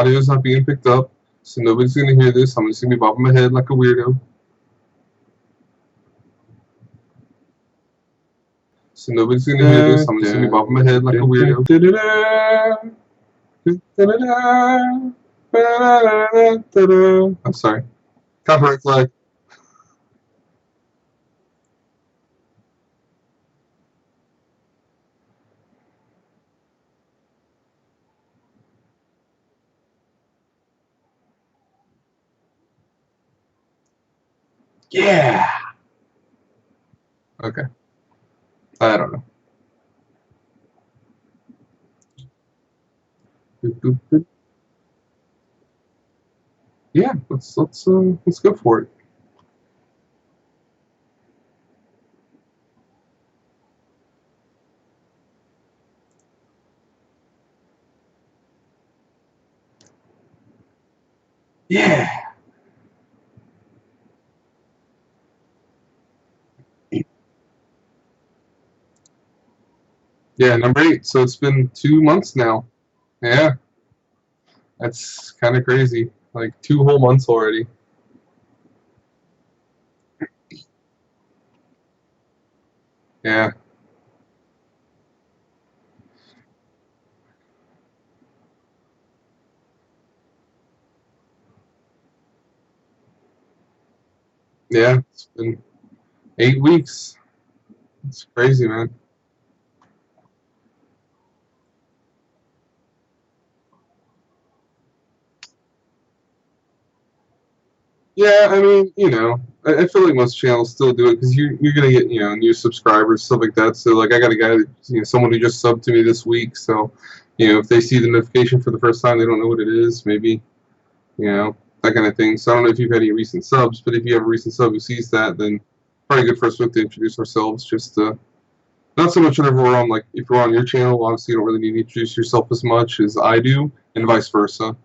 Audio's not being picked up, so nobody's gonna hear this. I'm just gonna be bobbing my head like a weirdo. So nobody's gonna hear this. I'm just gonna be bobbing my head like a weirdo. I'm sorry. Copyright flag. Yeah. Okay. I don't know. Yeah, let's go for it. Yeah. Yeah, number 8. So it's been 2 months now. Yeah. That's kind of crazy. Like 2 whole months already. Yeah. Yeah, it's been 8 weeks. It's crazy, man. Yeah, I mean, I feel like most channels still do it because you're gonna get new subscribers, stuff like that. So like I got a guy that someone who just subbed to me this week. So if they see the notification for the first time, they don't know what it is. Maybe that kind of thing. So I don't know if you've had any recent subs, but if you have a recent sub who sees that, then probably good first week to introduce ourselves. Just not so much whenever we're on if you're on your channel, obviously you don't really need to introduce yourself as much as I do, and vice versa.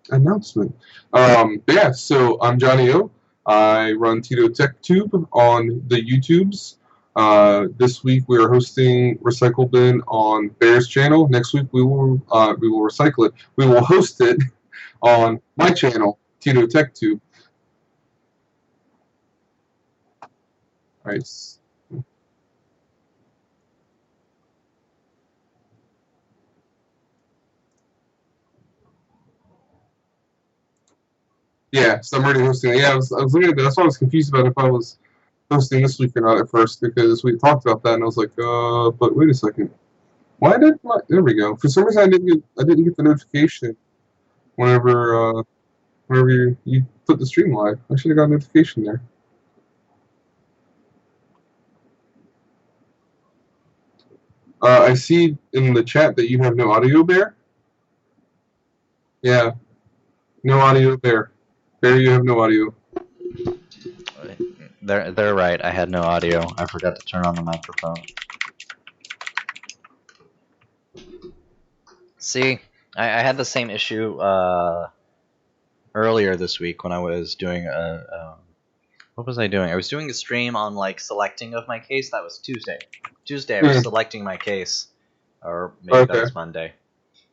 Announcement. But yeah, so I'm Johnny O. I run TitoTechTube on the YouTubes. This week we are hosting Recycle Bin on Bear's channel. Next week we will recycle it. We will host it on my channel, TitoTechTube. Right. Yeah, so I'm already hosting it. Yeah, I was looking at that. That's why I was confused about if I was hosting this week or not at first, because we talked about that and I was like, but wait a second. Why did my there we go. For some reason I didn't get the notification whenever you put the stream live. I should have got a notification there. I see in the chat that you have no audio, Bear. Yeah, no audio, Bear. Bear, you have no audio. They're right. I had no audio. I forgot to turn on the microphone. See, I had the same issue earlier this week when I was doing what was I doing? I was doing a stream on selecting of my case. That was Tuesday. Tuesday I was selecting my case, or maybe that was Monday.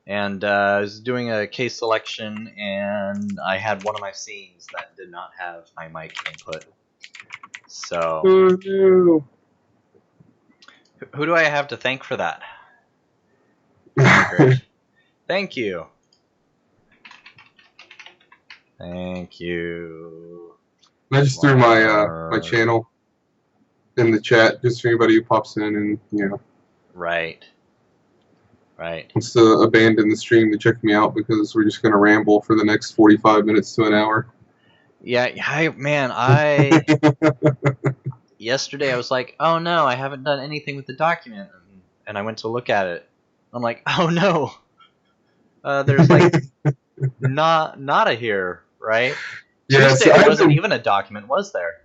And I was doing a case selection, and I had one of my scenes that did not have my mic input. So, who do I have to thank for that? Thank you. Thank you. I just threw my channel in the chat just for anybody who pops in and Right. wants to abandon the stream to check me out because we're just gonna ramble for the next 45 minutes to an hour. Yeah, yesterday I was like, oh no, I haven't done anything with the document, and I went to look at it. I'm like, oh no, there's not a here, right? Yeah, Tuesday there wasn't even a document, was there?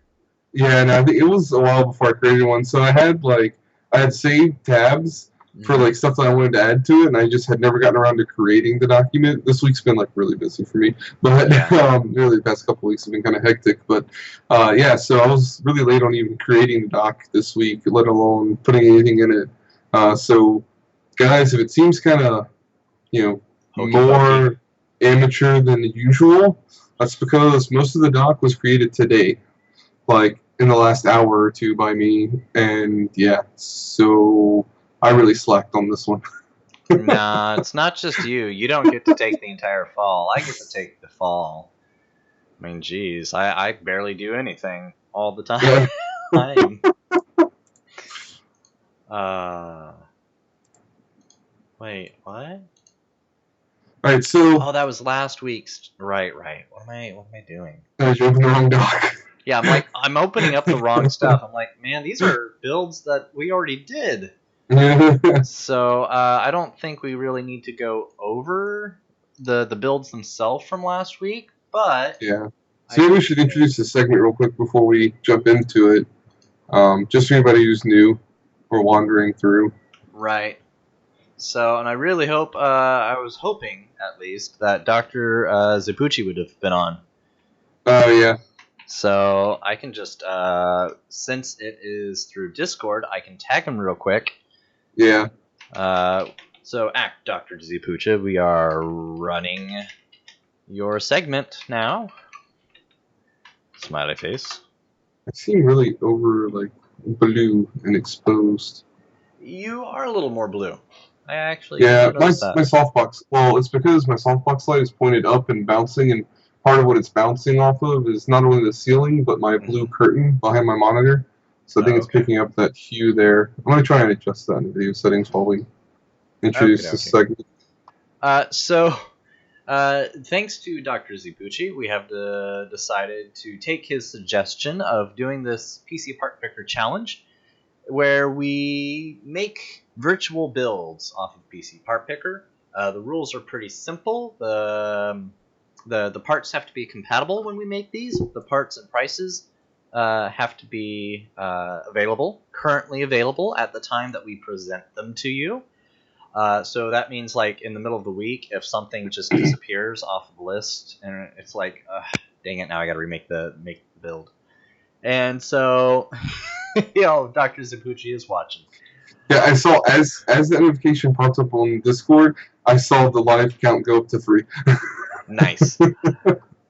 Yeah, no, I think it was a while before I created one. So I had saved tabs for stuff that I wanted to add to it, and I just had never gotten around to creating the document. This week's been really busy for me, but really the past couple weeks have been kind of hectic. But yeah, so I was really late on even creating the doc this week, let alone putting anything in it. So guys, if it seems kind of Hokey pokey. more amateur than usual. That's because most of the doc was created today, like in the last hour or two by me, and yeah, so I really slacked on this one. Nah, it's not just you. You don't get to take the entire fall. I get to take the fall. I mean, geez, I barely do anything all the time. uh, wait, what? Alright, so Oh, that was last week's. Right. What am I doing? I jumped in the wrong doc. Yeah, I'm opening up the wrong stuff. I'm like, man, these are builds that we already did. So I don't think we really need to go over the builds themselves from last week, but yeah. So maybe we should introduce the segment real quick before we jump into it. Just for anybody who's new or wandering through. Right. So, and I really hope, I was hoping at least, that Dr. Zapucci would have been on. Oh, yeah. So I can just, since it is through Discord, I can tag him real quick. Yeah. So, Dr. Zapucci, we are running your segment now. Smiley face. I seem really over, like, blue and exposed. You are a little more blue. I actually my softbox. Well, it's because my softbox light is pointed up and bouncing, and part of what it's bouncing off of is not only the ceiling but my blue curtain behind my monitor. So I think it's picking up that hue there. I'm gonna try and adjust that in the video settings while we introduce this segment. Thanks to Dr. Zapucci, we have decided to take his suggestion of doing this PC Part Picker Challenge, where we make virtual builds off of PC Part Picker. The rules are pretty simple. The parts have to be compatible when we make these. The parts and prices have to be currently available at the time that we present them to you. So that means, like, in the middle of the week, if something just disappears off of the list, and it's like, dang it, now I got to make the build. And so, Dr. Zapucci is watching. Yeah, I saw as that notification popped up on Discord, I saw the live count go up to 3. Nice.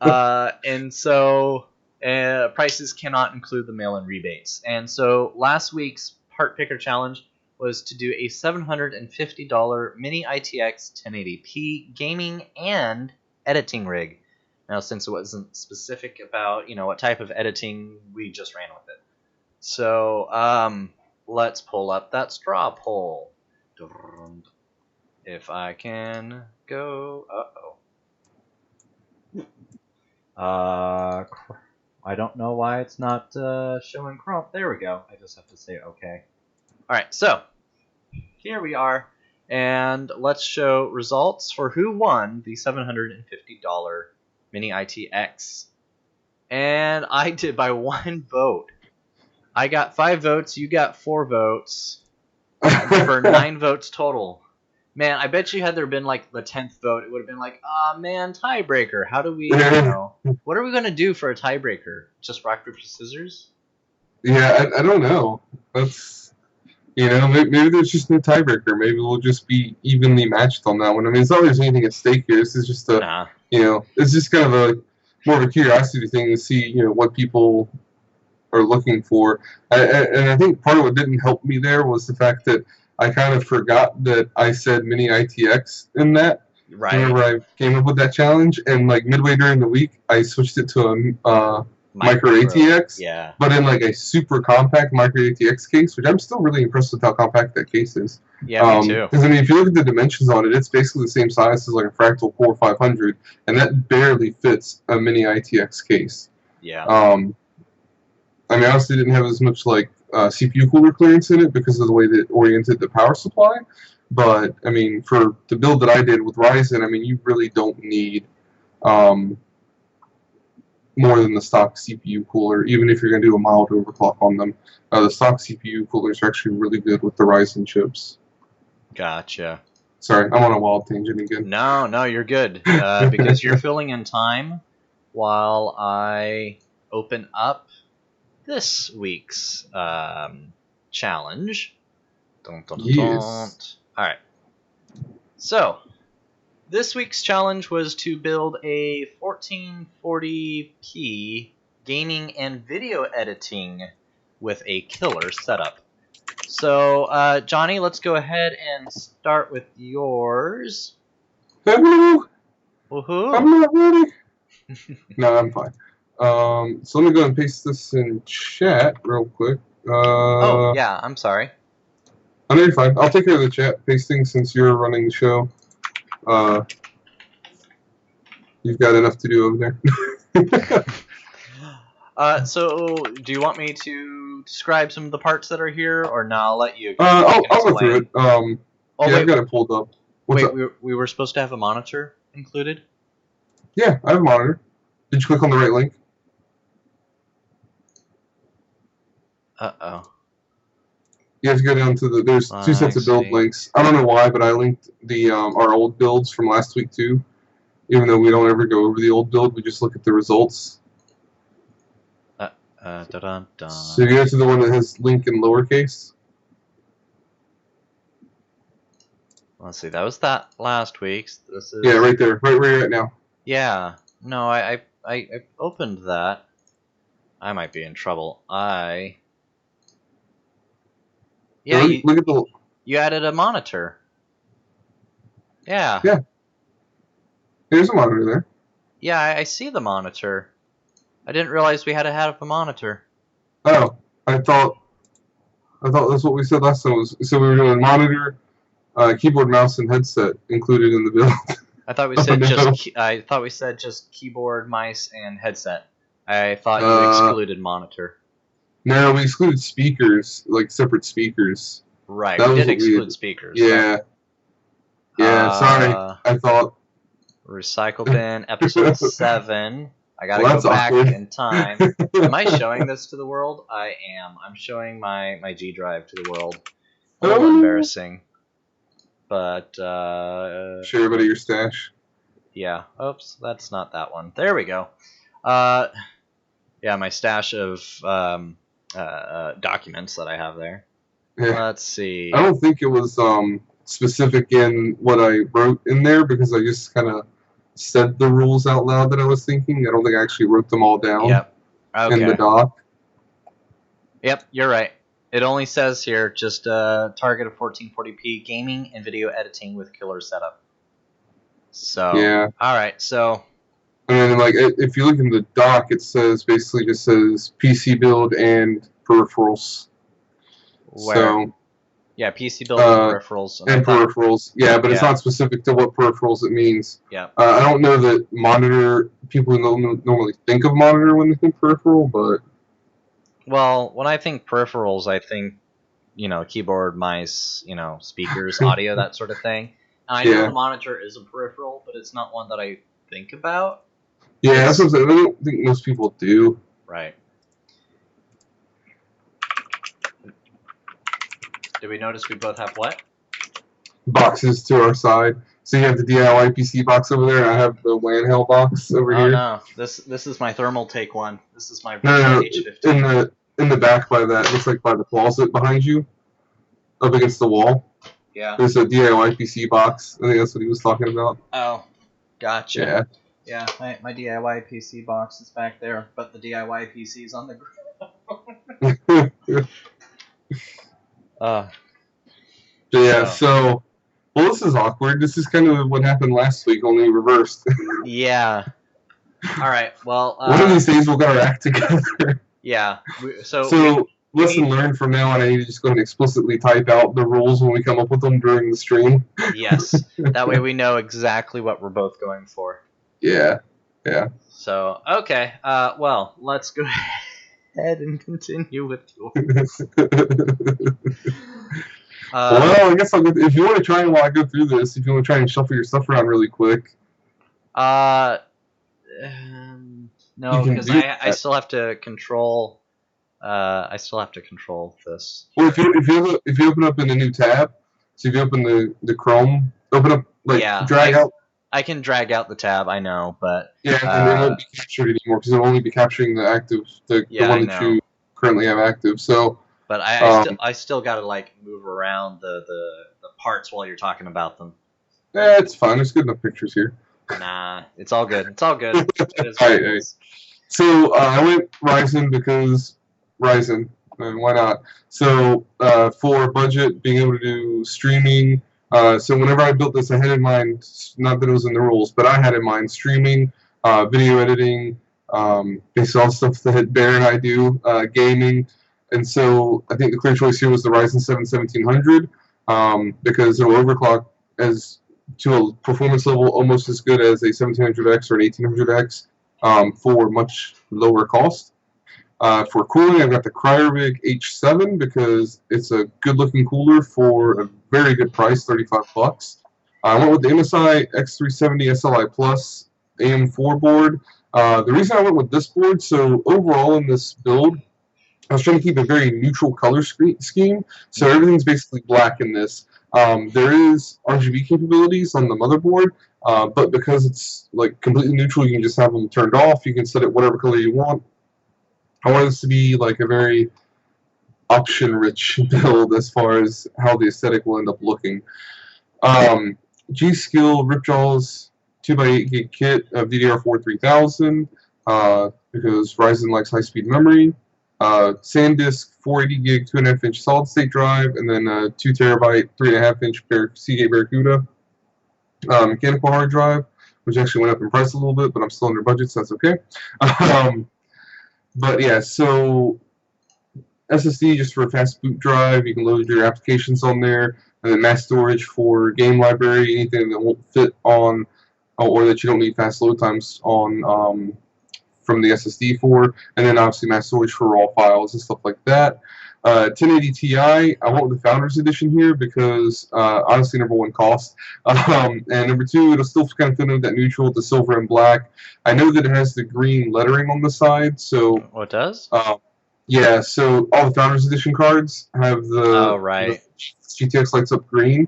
And so prices cannot include the mail-in rebates. And so last week's Part Picker Challenge was to do a $750 mini ITX 1080p gaming and editing rig. Now, since it wasn't specific about, what type of editing, we just ran with it. So, let's pull up that straw poll. If I can go... I don't know why it's not showing Chrome. There we go. I just have to say okay. Alright, so here we are, and let's show results for who won the $750 Mini ITX. And I did by 1 vote. I got 5 votes, you got 4 votes, for 9 votes total. Man, I bet you had there been like the 10th vote, it would have been like, man, tiebreaker. How do we, what are we going to do for a tiebreaker? Just rock, paper, scissors? Yeah, I don't know. That's, maybe there's just no tiebreaker. Maybe we'll just be evenly matched on that one. I mean, it's not like there's anything at stake here. This is just it's just kind of more of a curiosity thing to see, what people are looking for. And I think part of what didn't help me there was the fact that I kind of forgot that I said mini ITX in that. Right. Whenever I came up with that challenge, and like midway during the week, I switched it to a micro ATX. Yeah. But in like a super compact micro ATX case, which I'm still really impressed with how compact that case is. Yeah, me too. Because I mean, if you look at the dimensions on it, it's basically the same size as like a Fractal Core 500, and that barely fits a mini ITX case. Yeah. I mean, obviously didn't have as much like CPU cooler clearance in it because of the way that it oriented the power supply. But I mean, for the build that I did with Ryzen, I mean, you really don't need more than the stock CPU cooler, even if you're going to do a mild overclock on them. The stock CPU coolers are actually really good with the Ryzen chips. Gotcha. Sorry, I'm on a wild tangent again. No, you're good. Because you're filling in time while I open up this week's challenge. Yes. Alright. So, This week's challenge was to build a 1440p gaming and video editing with a killer setup. So, Johnny, let's go ahead and start with yours. Hello. Woohoo! I'm not ready. No, I'm fine. So let me go ahead and paste this in chat real quick. Oh, yeah, I'm sorry. I know you're fine. I'll take care of the chat pasting since you're running the show. You've got enough to do over there. So, do you want me to describe some of the parts that are here, or no? I'll let you. I'll go through it. Oh, yeah, wait, I've got it pulled up. What's up? we were supposed to have a monitor included? Yeah, I have a monitor. Did you click on the right link? Uh-oh. You have to go down to the. There's two sets of build links. I don't know why, but I linked the our old builds from last week too. Even though we don't ever go over the old build, we just look at the results. Da-dun-dun. So you go to the one that has link in lowercase. Let's see. That was that last week's. This is. Yeah, right there, right where you're at now. Yeah. No, I opened that. I might be in trouble. Yeah. Look at the. You added a monitor. Yeah. Yeah. There's a monitor there. Yeah, I see the monitor. I didn't realize we had to have a monitor. Oh, I thought that's what we said last time. So we were doing monitor, keyboard, mouse, and headset included in the build. I thought we said I thought we said just keyboard, mice, and headset. I thought you excluded monitor. No, we excluded speakers, like separate speakers. Right, we did exclude speakers. Yeah. Yeah, sorry. I thought. Recycle bin, episode 7. I gotta go back in time. Am I showing this to the world? I am. I'm showing my G drive to the world. A little embarrassing. But, Share everybody your stash. Yeah. Oops, that's not that one. There we go. Yeah, my stash of documents that I have there. Yeah. Let's see. I don't think it was specific in what I wrote in there because I just kind of said the rules out loud that I was thinking. I don't think I actually wrote them all down in the doc. Yep, you're right. It only says here just target of 1440p gaming and video editing with killer setup. So yeah. All right. So. And then like if you look in the doc, it says basically just says PC build and peripherals. Where? So. Yeah, PC build and peripherals. And peripherals, yeah, but it's not specific to what peripherals it means. Yeah. I don't know that monitor, people normally think of monitor when they think peripheral, but... Well, when I think peripherals, I think, keyboard, mice, speakers, audio, that sort of thing. And I know the monitor is a peripheral, but it's not one that I think about. Yeah, that's what I'm saying. I don't think most people do. Right. Did we notice we both have what? Boxes to our side. So you have the DIY PC box over there, and I have the LAN hell box over here. Oh no, this is my thermal take one. This is my H15. In the back by that, looks like by the closet behind you, up against the wall. Yeah. There's a DIY PC box. I think that's what he was talking about. Oh, gotcha. Yeah. Yeah, my DIY PC box is back there, but the DIY PC is on the ground. So, well, this is awkward. This is kind of what happened last week, only reversed. Yeah. All right. Well, one of these days we'll get our act together. Yeah. So lesson learned from now on. I need to just go and explicitly type out the rules when we come up with them during the stream. Yes. That way we know exactly what we're both going for. Yeah. Yeah. So okay. Well, let's go ahead and continue with yours. Well, I guess I'll go. If you want to try while I go through this, if you want to try and shuffle your stuff around really quick. No, because I still have to control. I still have to control this. Well, if you open up in a new tab, so if you open the Chrome, open up drag out. I can drag out the tab. I know, but and it won't be captured anymore because it'll only be capturing the active, the one that you currently have active. So. But I still got to move around the parts while you're talking about them. It's fine. There's good enough pictures here. Nah, it's all good. It's all good. It is All what right, it all right. is. So I went Ryzen because Ryzen, and why not? So for budget, being able to do streaming. So whenever I built this, I had in mind, not that it was in the rules, but I had in mind streaming, video editing, based on stuff that Bear and I do, gaming. And so I think the clear choice here was the Ryzen 7 1700, because it will overclock as to a performance level almost as good as a 1700X or an 1800X, for much lower cost. For cooling, I've got the Cryorig H7 because it's a good-looking cooler for a very good price, $35. I went with the MSI X370 SLI Plus AM4 board. The reason I went with this board, so overall in this build, I was trying to keep a very neutral color scheme, so everything's basically black in this. There is RGB capabilities on the motherboard, but because it's like completely neutral, you can just have them turned off. You can set it whatever color you want. I want this to be like a very option-rich build as far as how the aesthetic will end up looking. G-Skill Ripjaw's 2x8 gig kit of DDR4 3000, because Ryzen likes high-speed memory. SanDisk 480 gig 2.5 inch solid state drive, and then 2 terabyte 3.5 inch Seagate Barracuda mechanical hard drive, which actually went up in price a little bit, but I'm still under budget, so that's okay. But yeah, so SSD just for a fast boot drive. You can load your applications on there, and then mass storage for game library, anything that won't fit on, or that you don't need fast load times on, from the SSD for, and then obviously mass storage for raw files and stuff like that. 1080 Ti, I went with the Founders Edition here because honestly, number one, cost, and number two, it'll still kind of fit into that neutral with the silver and black. I know that it has the green lettering on the side, so What does? yeah, so all the Founders Edition cards have Oh, right. the GTX lights up green,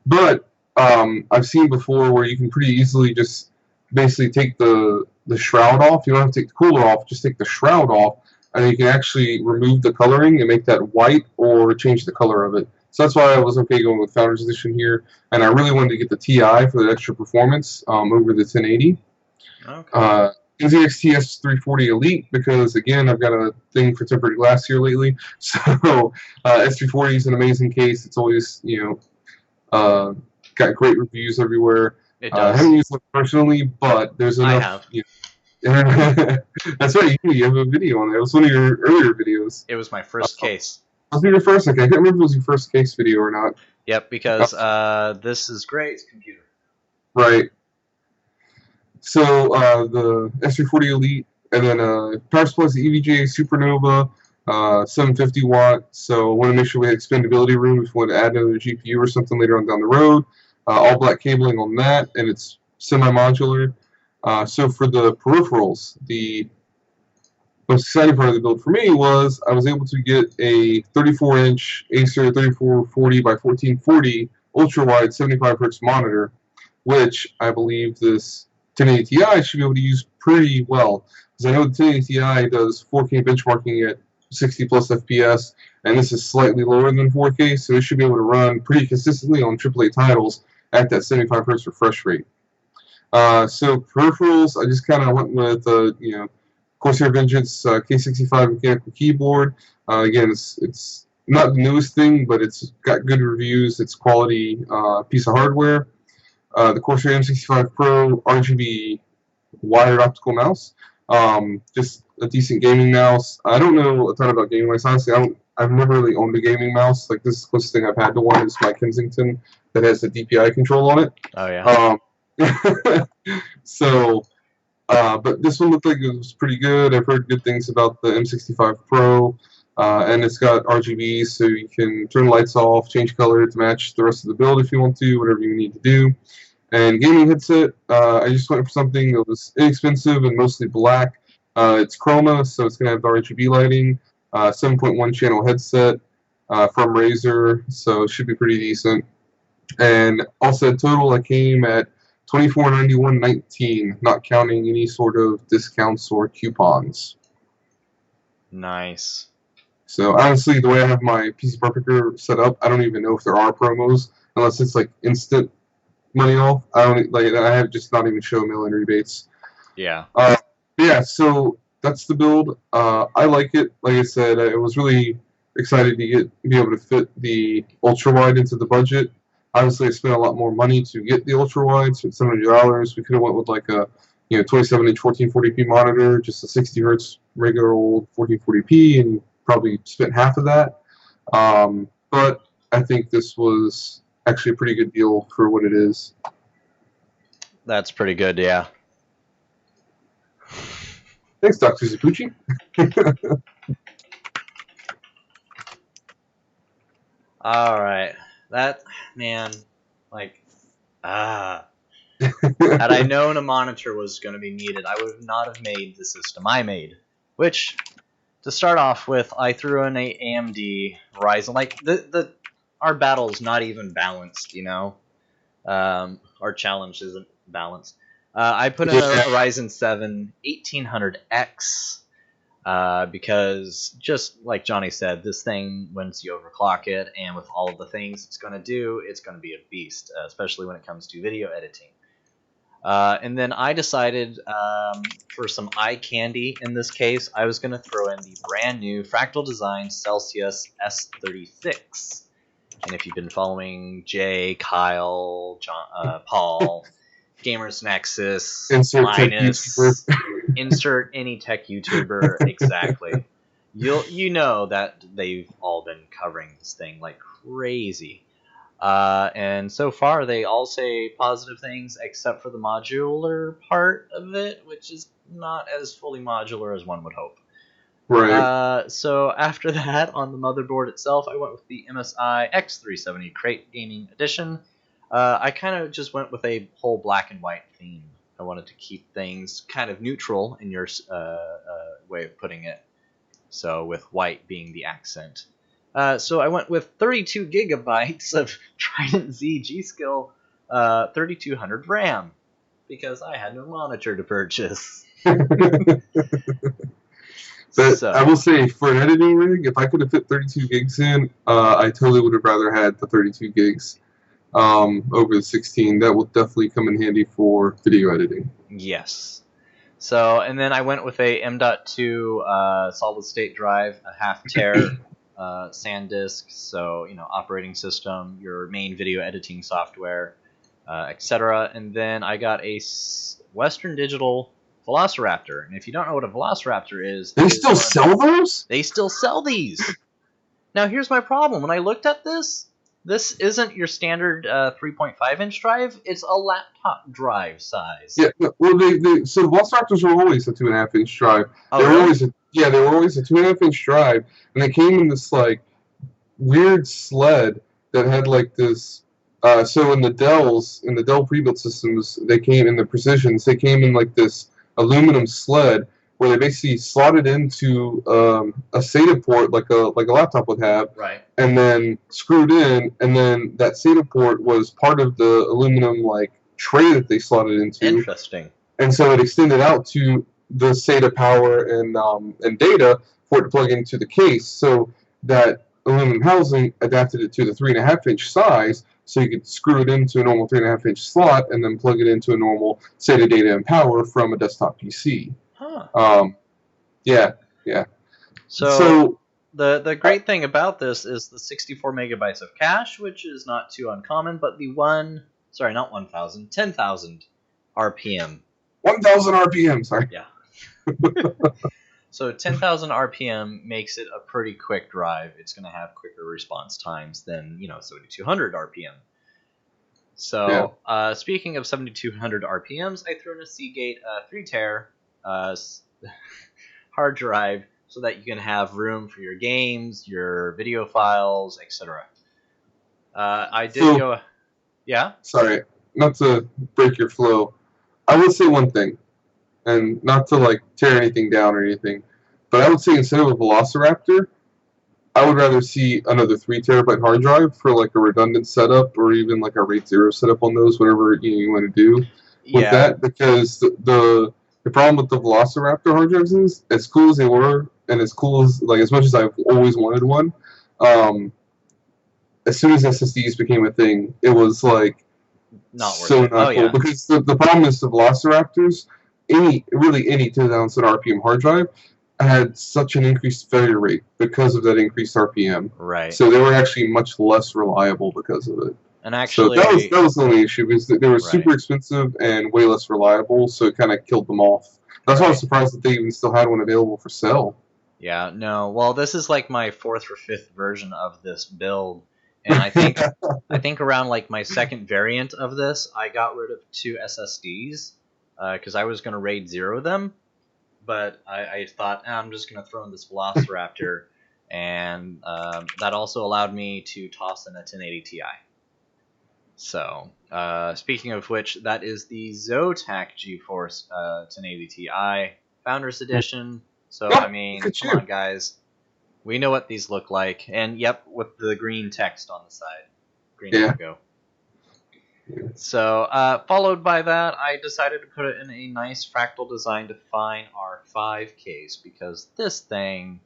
but I've seen before where you can pretty easily just basically take the shroud off. You don't have to take the cooler off, just take the shroud off, and you can actually remove the coloring and make that white or change the color of it. So that's why I was okay going with Founders Edition here, and I really wanted to get the TI for the extra performance over the 1080. Okay. NZXT S340 Elite because again I've got a thing for tempered glass here lately. So S340 is an amazing case. It's always got great reviews everywhere. It I does. haven't used it personally, but there's enough. I have. That's right. You have a video on there. It was one of your earlier videos. It was my first case. Was it your first? Okay, I can't remember if it was your first case video or not. Yep, because this is Gray's computer. Right. So the S340 Elite, and then power supply is the EVGA Supernova, 750 watt. So I want to make sure we had expandability room if we want to add another GPU or something later on down the road. All black cabling on that, and it's semi-modular. So for the peripherals, the most exciting part of the build for me was I was able to get a 34-inch Acer 3440 by 1440 ultra-wide 75 Hz monitor, which I believe this 1080 Ti should be able to use pretty well, because I know the 1080 Ti does 4K benchmarking at 60 plus FPS, and this is slightly lower than 4K, so it should be able to run pretty consistently on AAA titles at that 75 Hz refresh rate. So peripherals, I just kind of went with Corsair Vengeance K65 mechanical keyboard. Again, it's not the newest thing, but it's got good reviews. It's quality piece of hardware. The Corsair M65 Pro RGB wired optical mouse. Just a decent gaming mouse. I don't know a ton about gaming mice. Honestly, I've never really owned a gaming mouse. Like, this is the closest thing I've had to one is my Kensington that has the DPI control on it. Oh, yeah. So, but this one looked like it was pretty good. I've heard good things about the M65 Pro. And it's got RGB, so you can turn the lights off, change color to match the rest of the build if you want to, whatever you need to do. And gaming headset, I just went for something that was inexpensive and mostly black. It's Chroma, so it's going to have the RGB lighting. 7.1 channel headset from Razer, so it should be pretty decent. And also total, I came at $24.91.19, not counting any sort of discounts or coupons. Nice. So honestly, the way I have my PC Part Picker set up, I don't even know if there are promos unless it's like instant money off. I don't like. I have just not even show mail-in rebates. Yeah. Yeah. So that's the build. I like it. Like I said, I was really excited to be able to fit the ultra wide into the budget. Obviously, I spent a lot more money to get the ultra wide, so $700. We could have went with like a 27-inch 1440p monitor, just a 60 hertz regular old 1440p, and probably spent half of that. But I think this was actually a pretty good deal for what it is. That's pretty good, yeah. Thanks, Dr. Zapucci. All right. That, man, like, had I known a monitor was going to be needed, I would not have made the system I made. Which, to start off with, I threw in a AMD Ryzen. Like, our battle is not even balanced, you know? Our challenge isn't balanced. I put in a Ryzen 7 1800X. Because just like Johnny said, this thing, once you overclock it, and with all of the things it's going to do, it's going to be a beast, especially when it comes to video editing. And then I decided, for some eye candy in this case, I was going to throw in the brand new Fractal Design Celsius S36. And if you've been following Jay, Kyle, John, Paul, Gamers Nexus, Linus, insert any tech YouTuber, exactly. You know that they've all been covering this thing like crazy. And so far they all say positive things except for the modular part of it, which is not as fully modular as one would hope. Right. So after that, on the motherboard itself, I went with the MSI X370 Crate Gaming Edition. I kind of just went with a whole black and white theme. I wanted to keep things kind of neutral in your way of putting it. So with white being the accent. So I went with 32 gigabytes of Trident Z G-Skill 3200 RAM because I had no monitor to purchase. But so, I will say, for an editing rig, if I could have fit 32 gigs in, I totally would have rather had the 32 gigs over the 16. That will definitely come in handy for video editing. Yes. So, and then I went with a M.2 solid state drive, a half tera SanDisk, so, operating system, your main video editing software, etc. And then I got a Western Digital Velociraptor, and if you don't know what a Velociraptor is... They still sell those? They still sell these! Now, here's my problem. When I looked at this isn't your standard 3.5-inch drive. It's a laptop drive size. Yeah, well, so the Velociraptors were always a 2.5-inch drive. Oh, they were really? they were always a 2.5-inch drive, and they came in this, like, weird sled that had, like, this... so in the Dell pre-built systems, they came in the Precisions, they came in, like, this aluminum sled where they basically slotted into a SATA port like a laptop would have, right, and then screwed in, and then that SATA port was part of the aluminum like tray that they slotted into. Interesting. And so it extended out to the SATA power and data for it to plug into the case. So that aluminum housing adapted it to the 3.5-inch size, so you could screw it into a normal 3.5-inch slot and then plug it into a normal SATA data and power from a desktop PC. Huh. Yeah. So the great thing about this is the 64 megabytes of cache, which is not too uncommon, but the 10,000 RPM. 1,000 RPM, sorry. Yeah. So 10,000 RPM makes it a pretty quick drive. It's going to have quicker response times than 7,200 RPM. So speaking of 7,200 RPMs, I threw in a Seagate 3 tera hard drive so that you can have room for your games, your video files, etc. I did go... Yeah? Sorry, not to break your flow. I would say one thing, and not to like tear anything down or anything, but I would say instead of a Velociraptor, I would rather see another 3 terabyte hard drive for like a redundant setup, or even like a RAID 0 setup on those, whatever you want to do with that, because the problem with the Velociraptor hard drives is, as cool as they were, and as cool as, like, as much as I've always wanted one, as soon as SSDs became a thing, it was like, Not worth So it. Oh not cool yeah. because the problem is the Velociraptors, any 10,000 RPM hard drive had such an increased failure rate because of that increased RPM. Right. So they were actually much less reliable because of it. And So that was actually, that was the only issue is that they were right. super expensive and way less reliable. So it kind of killed them off. That's why I was Right. surprised that they even still had one available for sale. Yeah, no. Well, this is like my fourth or fifth version of this build, and I think around like my second variant of this, I got rid of 2 SSDs because I was gonna RAID 0 them, but I thought I'm just gonna throw in this Velociraptor, and that also allowed me to toss in a 1080 Ti. So, speaking of which, that is the Zotac GeForce 1080 Ti Founders Edition. So, I Yeah, look mean, at come you. on, guys. We know what these look like. And, yep, with the green text on the side. Green Yeah. logo. So, followed by that, I decided to put it in a nice fractal design to Define R5 case because this thing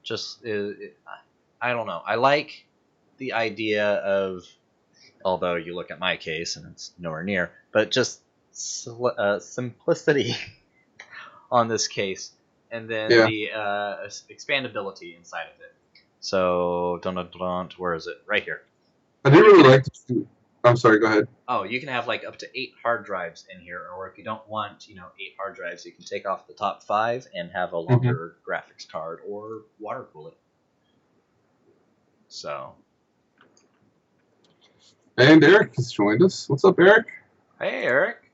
just is. I don't know. I like the idea of, although you look at my case and it's nowhere near, but just simplicity on this case, and then Yeah. the expandability inside of it. So, where is it? Right here. I didn't really like to. I'm sorry. Go ahead. Oh, you can have like up to 8 hard drives in here, or if you don't want, 8 hard drives, you can take off the top 5 and have a longer graphics card or water cool it. So, And Eric has joined us. What's up, Eric? hey, Eric.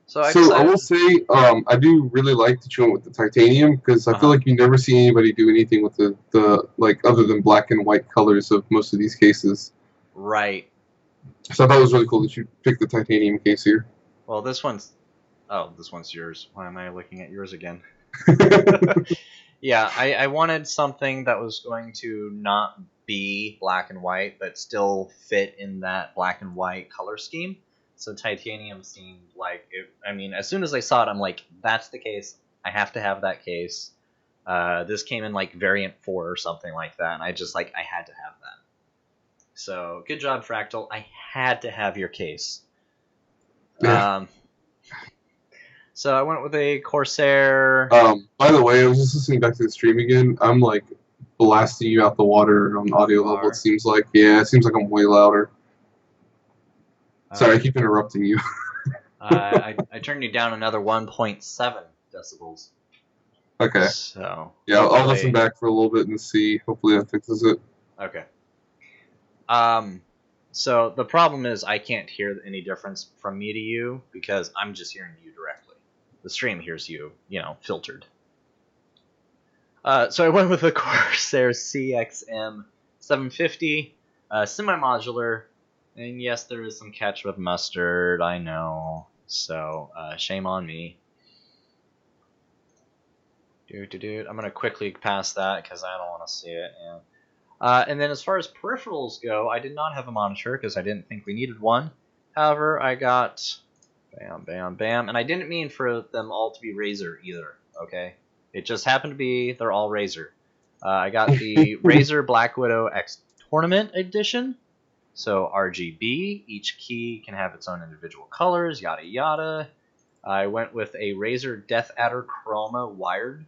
So I will say, I do really like that you went with the titanium because I feel like you never see anybody do anything with the like other than black and white colors of most of these cases. Right. So I thought it was really cool that you picked the titanium case here. Well, this one's yours. Why am I looking at yours again? Yeah, I wanted something that was going to not be black and white, but still fit in that black and white color scheme. So titanium seemed like it. I mean, as soon as I saw it, I'm like, that's the case. I have to have that case. This came in like variant 4 or something like that, and I had to have that. So good job, Fractal. I had to have your case. Yeah. So I went with a Corsair. By the way, I was just listening back to the stream again. I'm like blasting you out the water on audio level. It seems like it seems like I'm way louder. Sorry, I keep interrupting you. I turned you down another 1.7 decibels. Okay. So yeah, I'll listen back for a little bit and see. Hopefully that fixes it. Okay. So the problem is I can't hear any difference from me to you because I'm just hearing you directly. The stream hears you, filtered. So I went with the Corsair CXM 750, semi-modular, and yes, there is some ketchup mustard, I know, so shame on me. I'm going to quickly pass that because I don't want to see it. And then as far as peripherals go, I did not have a monitor because I didn't think we needed one. However, I got bam, bam, bam, and I didn't mean for them all to be Razer either, okay? It just happened to be they're all Razer. I got the Razer Black Widow X Tournament Edition. So RGB, each key can have its own individual colors, yada yada. I went with a Razer Death Adder Chroma wired.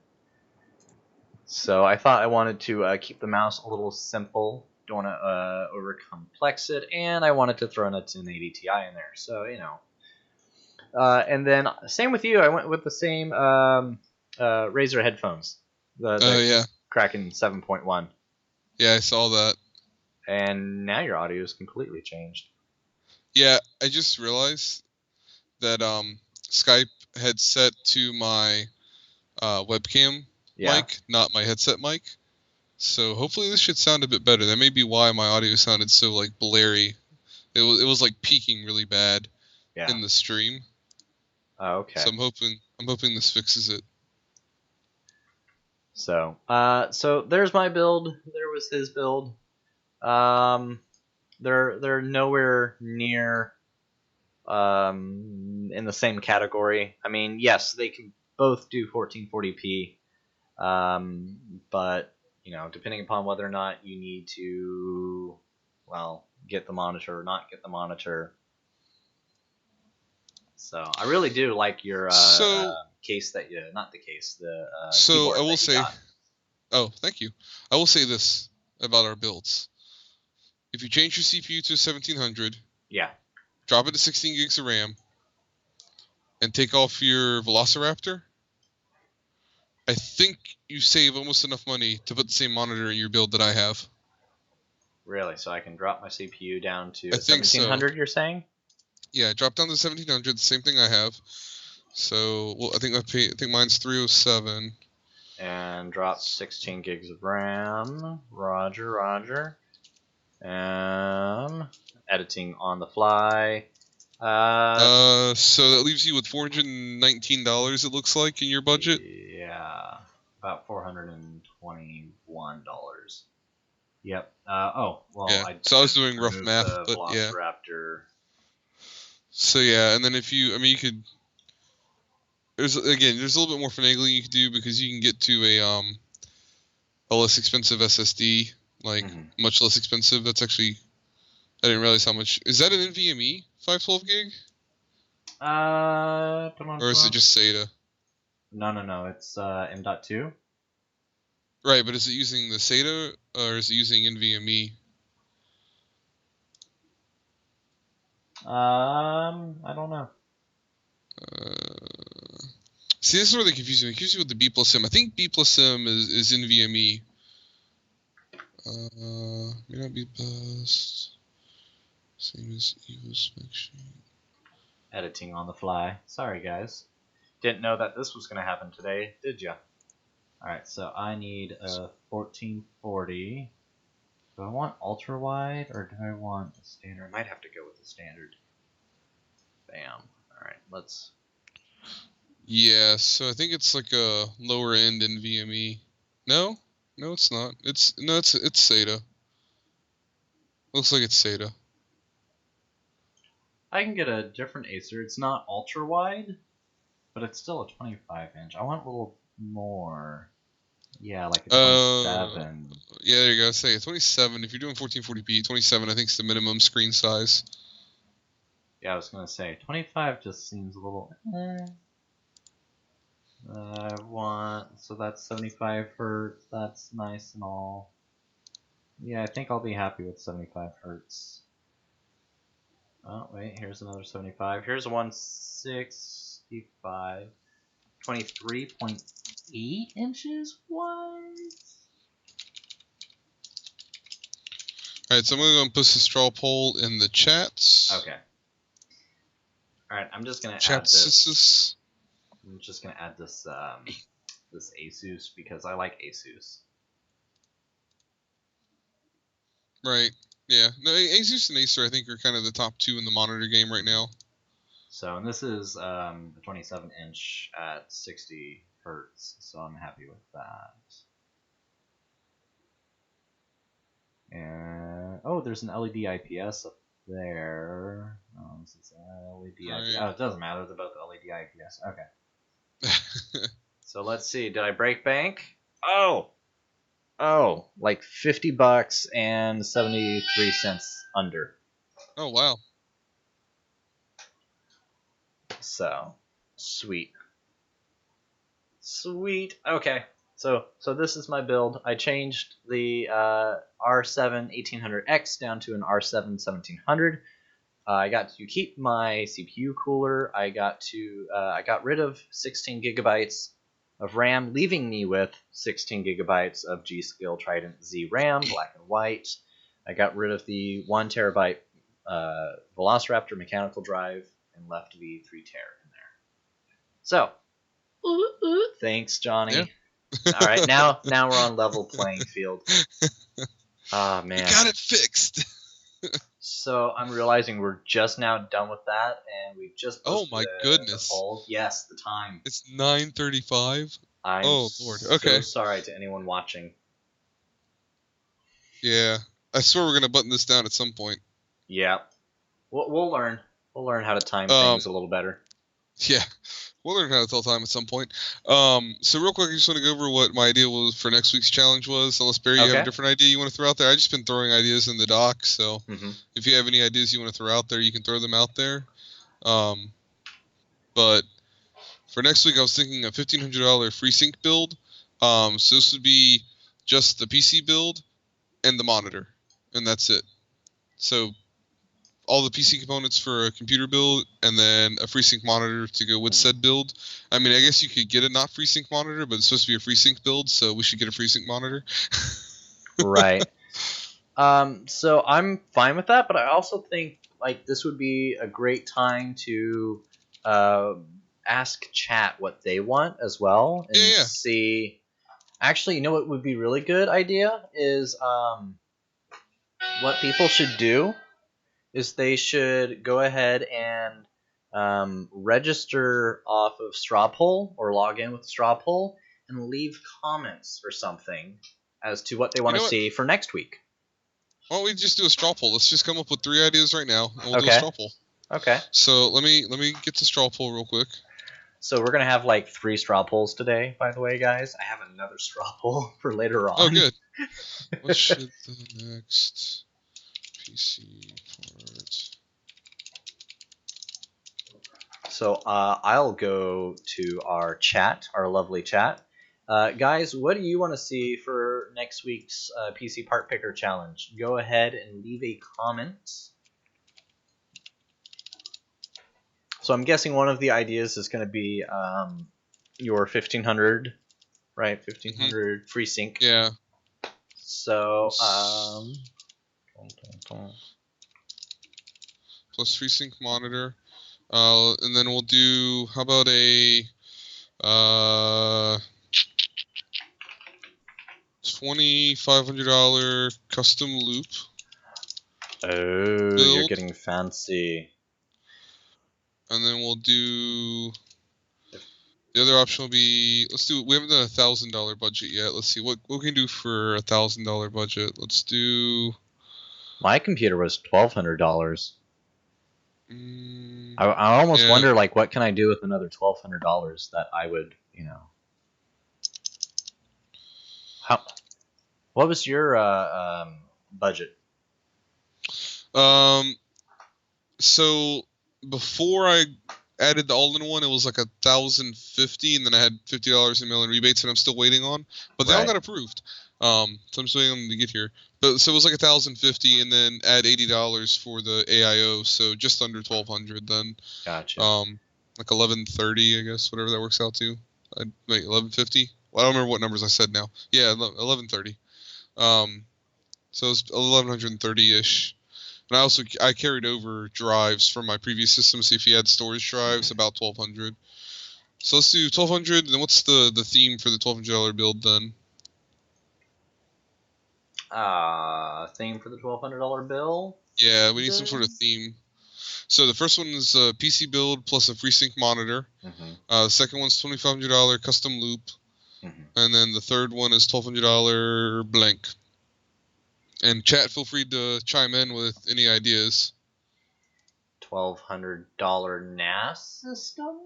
So I thought I wanted to keep the mouse a little simple. Don't want to over-complex it, and I wanted to throw in a 1080 Ti in there. So, and then same with you. I went with the same Razer headphones. The Kraken 7.1. Yeah, I saw that. And now your audio is completely changed. Yeah, I just realized that Skype had set to my webcam mic, not my headset mic. So hopefully this should sound a bit better. That may be why my audio sounded so like blurry. It was like peaking really bad in the stream. Oh, okay. So I'm hoping this fixes it. So there's my build. There was his build. They're nowhere near in the same category. I mean, yes, they can both do 1440p, but depending upon whether or not you need to, get the monitor or not get the monitor. So I really do like your case that you, not the case, the so keyboard I will that you say, got. oh, thank you. I will say this about our builds. If you change your CPU to 1700, yeah, drop it to 16 gigs of RAM, and take off your Velociraptor, I think you save almost enough money to put the same monitor in your build that I have. Really? So I can drop my CPU down to I think 1700, so. you're saying? Yeah, drop down to 1700, the same thing I have. So, well, I think mine's 307. And drop 16 gigs of RAM. Roger, roger. Editing on the fly. So that leaves you with $419, it looks like, in your budget. Yeah, about $421. Yep. Oh, well, Yeah. I So I was doing rough math, the but yeah. Velociraptor. So yeah, and then if you, I mean, you could. There's a little bit more finagling you could do because you can get to a less expensive SSD, like much less expensive. That's actually, I didn't realize how much. Is that an NVMe 512 gig? Or is it just SATA? No. It's M.2. Right, but is it using the SATA or is it using NVMe? I don't know. See, this is where they confuse me. It confuse me with the B plus M. I think B plus M is NVMe. May not be best. Same as Evo spec sheet. Editing on the fly. Sorry, guys. Didn't know that this was going to happen today, did ya? Alright, so I need a 1440. Do I want ultra wide or do I want a standard? I might have to go with the standard. Bam. Alright, let's. Yeah, so I think it's like a lower end NVMe. No, it's not. It's SATA. Looks like it's SATA. I can get a different Acer. It's not ultra wide, but it's still a 25 inch. I want a little more. Yeah, like a 27. Yeah, there you go. Say 27. If you're doing 1440p, 27 I think is the minimum screen size. Yeah, I was gonna say 25 just seems a little. So that's 75 hertz. That's nice and all. Yeah, I think I'll be happy with 75 hertz. Oh wait, here's another 75. Here's a 165. 23.8 inches? What? Alright, so I'm going to go and post the straw poll in the chats. Okay. Alright, I'm just going to add this. I'm just going to add this, this Asus because I like Asus. Right. Yeah. No, Asus and Acer I think are kind of the top two in the monitor game right now. So, and this is a 27 inch at 60 hertz, so I'm happy with that. And oh, there's an LED IPS up there. Oh, this is LED IPS. Oh, it doesn't matter. It's about the LED IPS. Okay. So let's see. Did I break bank? Oh, like $50 and 73 cents under. Oh wow. So sweet. Okay. So this is my build. I changed the R7 1800X down to an R7 1700. I got to keep my CPU cooler. I got rid of 16 gigabytes of RAM, leaving me with 16 gigabytes of G.Skill Trident Z RAM, black and white. I got rid of the 1 terabyte Velociraptor mechanical drive and left the 3 tera in there. So, thanks, Johnny. Yeah. All right, now we're on level playing field. Ah, man. You got it fixed. So I'm realizing we're just now done with that, and we've just posted my goodness. the poll. Yes, the time. It's 9:35. I'm Lord. Okay. so sorry to anyone watching. Yeah, I swear we're gonna button this down at some point. Yeah, we'll learn. We'll learn how to time things a little better. Yeah. We'll learn how to tell time at some point. So real quick, I just want to go over what my idea was for next week's challenge was. Unless Barry, you have a different idea you want to throw out there. I've just been throwing ideas in the doc, so if you have any ideas you want to throw out there, you can throw them out there. But for next week, I was thinking a $1,500 FreeSync build. So this would be just the PC build and the monitor, and that's it. So all the PC components for a computer build, and then a FreeSync monitor to go with said build. I mean, I guess you could get a not FreeSync monitor, but it's supposed to be a FreeSync build, so we should get a FreeSync monitor. Right. So I'm fine with that, but I also think like this would be a great time to ask chat what they want as well, and see. Actually, you know what would be really good idea is what people should do is they should go ahead and register off of Strawpoll or log in with Strawpoll and leave comments or something as to what they want to see for next week. Why don't we just do a straw poll? Let's just come up with 3 ideas right now, and we'll do a straw poll. Okay. So let me get to straw poll real quick. So we're gonna have like 3 straw polls today, by the way, guys. I have another straw poll for later on. Oh, good. What should the next PC part? So I'll go to our chat, our lovely chat. Guys, what do you want to see for next week's PC Part Picker Challenge? Go ahead and leave a comment. So I'm guessing one of the ideas is going to be your 1500, right? 1500 FreeSync. Yeah. So plus FreeSync monitor, and then we'll do. How about a $2,500 custom loop? Oh, build. You're getting fancy. And then we'll do. The other option will be. Let's do. We haven't done a $1,000 budget yet. Let's see what we can do for a $1,000 budget. Let's do. My computer was $1,200. I almost wonder, like, what can I do with another $1,200 that I would, you know. What was your budget? So before I added the all-in-one, it was like $1,050, and then I had $50 in mail-in rebates, and I'm still waiting on. But they all got approved. So I'm just waiting on them to get here. But so it was like $1,050, and then add $80 for the AIO, so just under $1,200 then. Gotcha. Like $1,130, I guess, whatever that works out to. Wait, $1,150. Well, I don't remember what numbers I said now. Yeah, $1,130. So it's $1,130-ish. And I carried over drives from my previous system. So if you had storage drives, about $1,200. So let's do $1,200. Then what's the theme for the $1,200 build then? Theme for the $1,200 bill? Yeah, we need some sort of theme. So the first one is a PC build plus a FreeSync monitor. The second one's $2,500 custom loop. And then the third one is $1,200 blank. And chat, feel free to chime in with any ideas. $1,200 NAS system?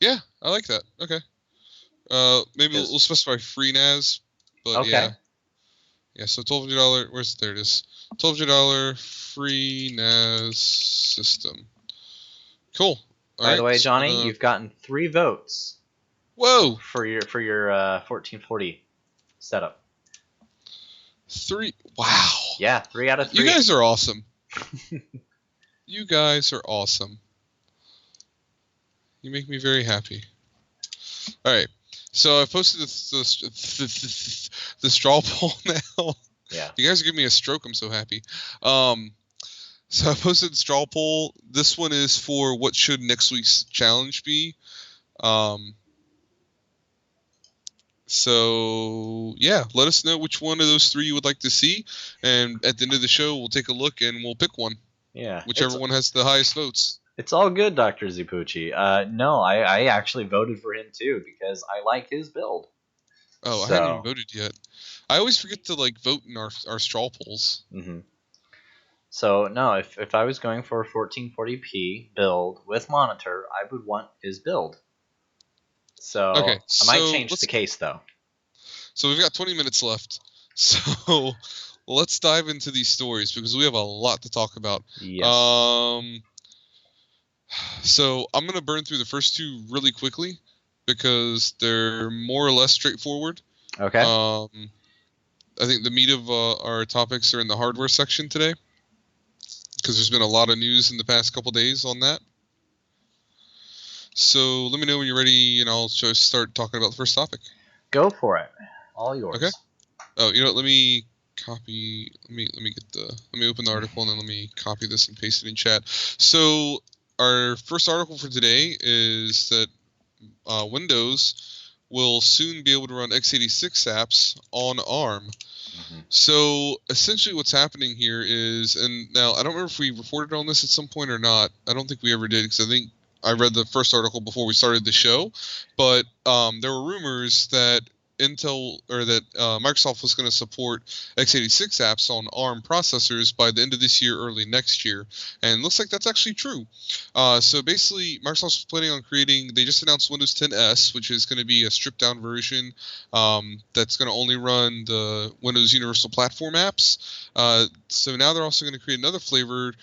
Yeah, I like that. Okay. Maybe we'll specify free NAS, but yeah. Yeah, so $1,200. There it is. $1,200 free NAS system. Cool. By the way, Johnny, you've gotten 3 votes. Whoa! For your 1440 setup. 3. Wow. Yeah, 3 out of 3. You guys are awesome. You guys are awesome. You make me very happy. All right. So I posted the straw poll now. Yeah. You guys are giving me a stroke. I'm so happy. So I posted the straw poll. This one is for what should next week's challenge be. So yeah, let us know which one of those 3 you would like to see, and at the end of the show, we'll take a look and we'll pick one. Yeah. Whichever one has the highest votes. It's all good, Dr. Zipucci. No, I actually voted for him too because I like his build. Oh, I haven't even voted yet. I always forget to vote in our straw polls. So no, if I was going for a 1440p build with monitor, I would want his build. So Okay, I might so change the case though. So we've got 20 minutes left. So let's dive into these stories because we have a lot to talk about. Yes. So I'm gonna burn through the first two really quickly because they're more or less straightforward. Okay. I think the meat of our topics are in the hardware section today because there's been a lot of news in the past couple days on that. So let me know when you're ready, and I'll just start talking about the first topic. Go for it. All yours. Okay. Oh, you know what? Let me copy. Let me open the article and then let me copy this and paste it in chat. So our first article for today is that Windows will soon be able to run x86 apps on ARM. So essentially what's happening here is, and now I don't remember if we reported on this at some point or not. I don't think we ever did because I think I read the first article before we started the show, but there were rumors that Microsoft was going to support x86 apps on ARM processors by the end of this year, early next year, and it looks like that's actually true. So basically, Microsoft's planning on they just announced Windows 10s, which is going to be a stripped-down version that's going to only run the Windows Universal Platform apps. So now they're also going to create another flavor.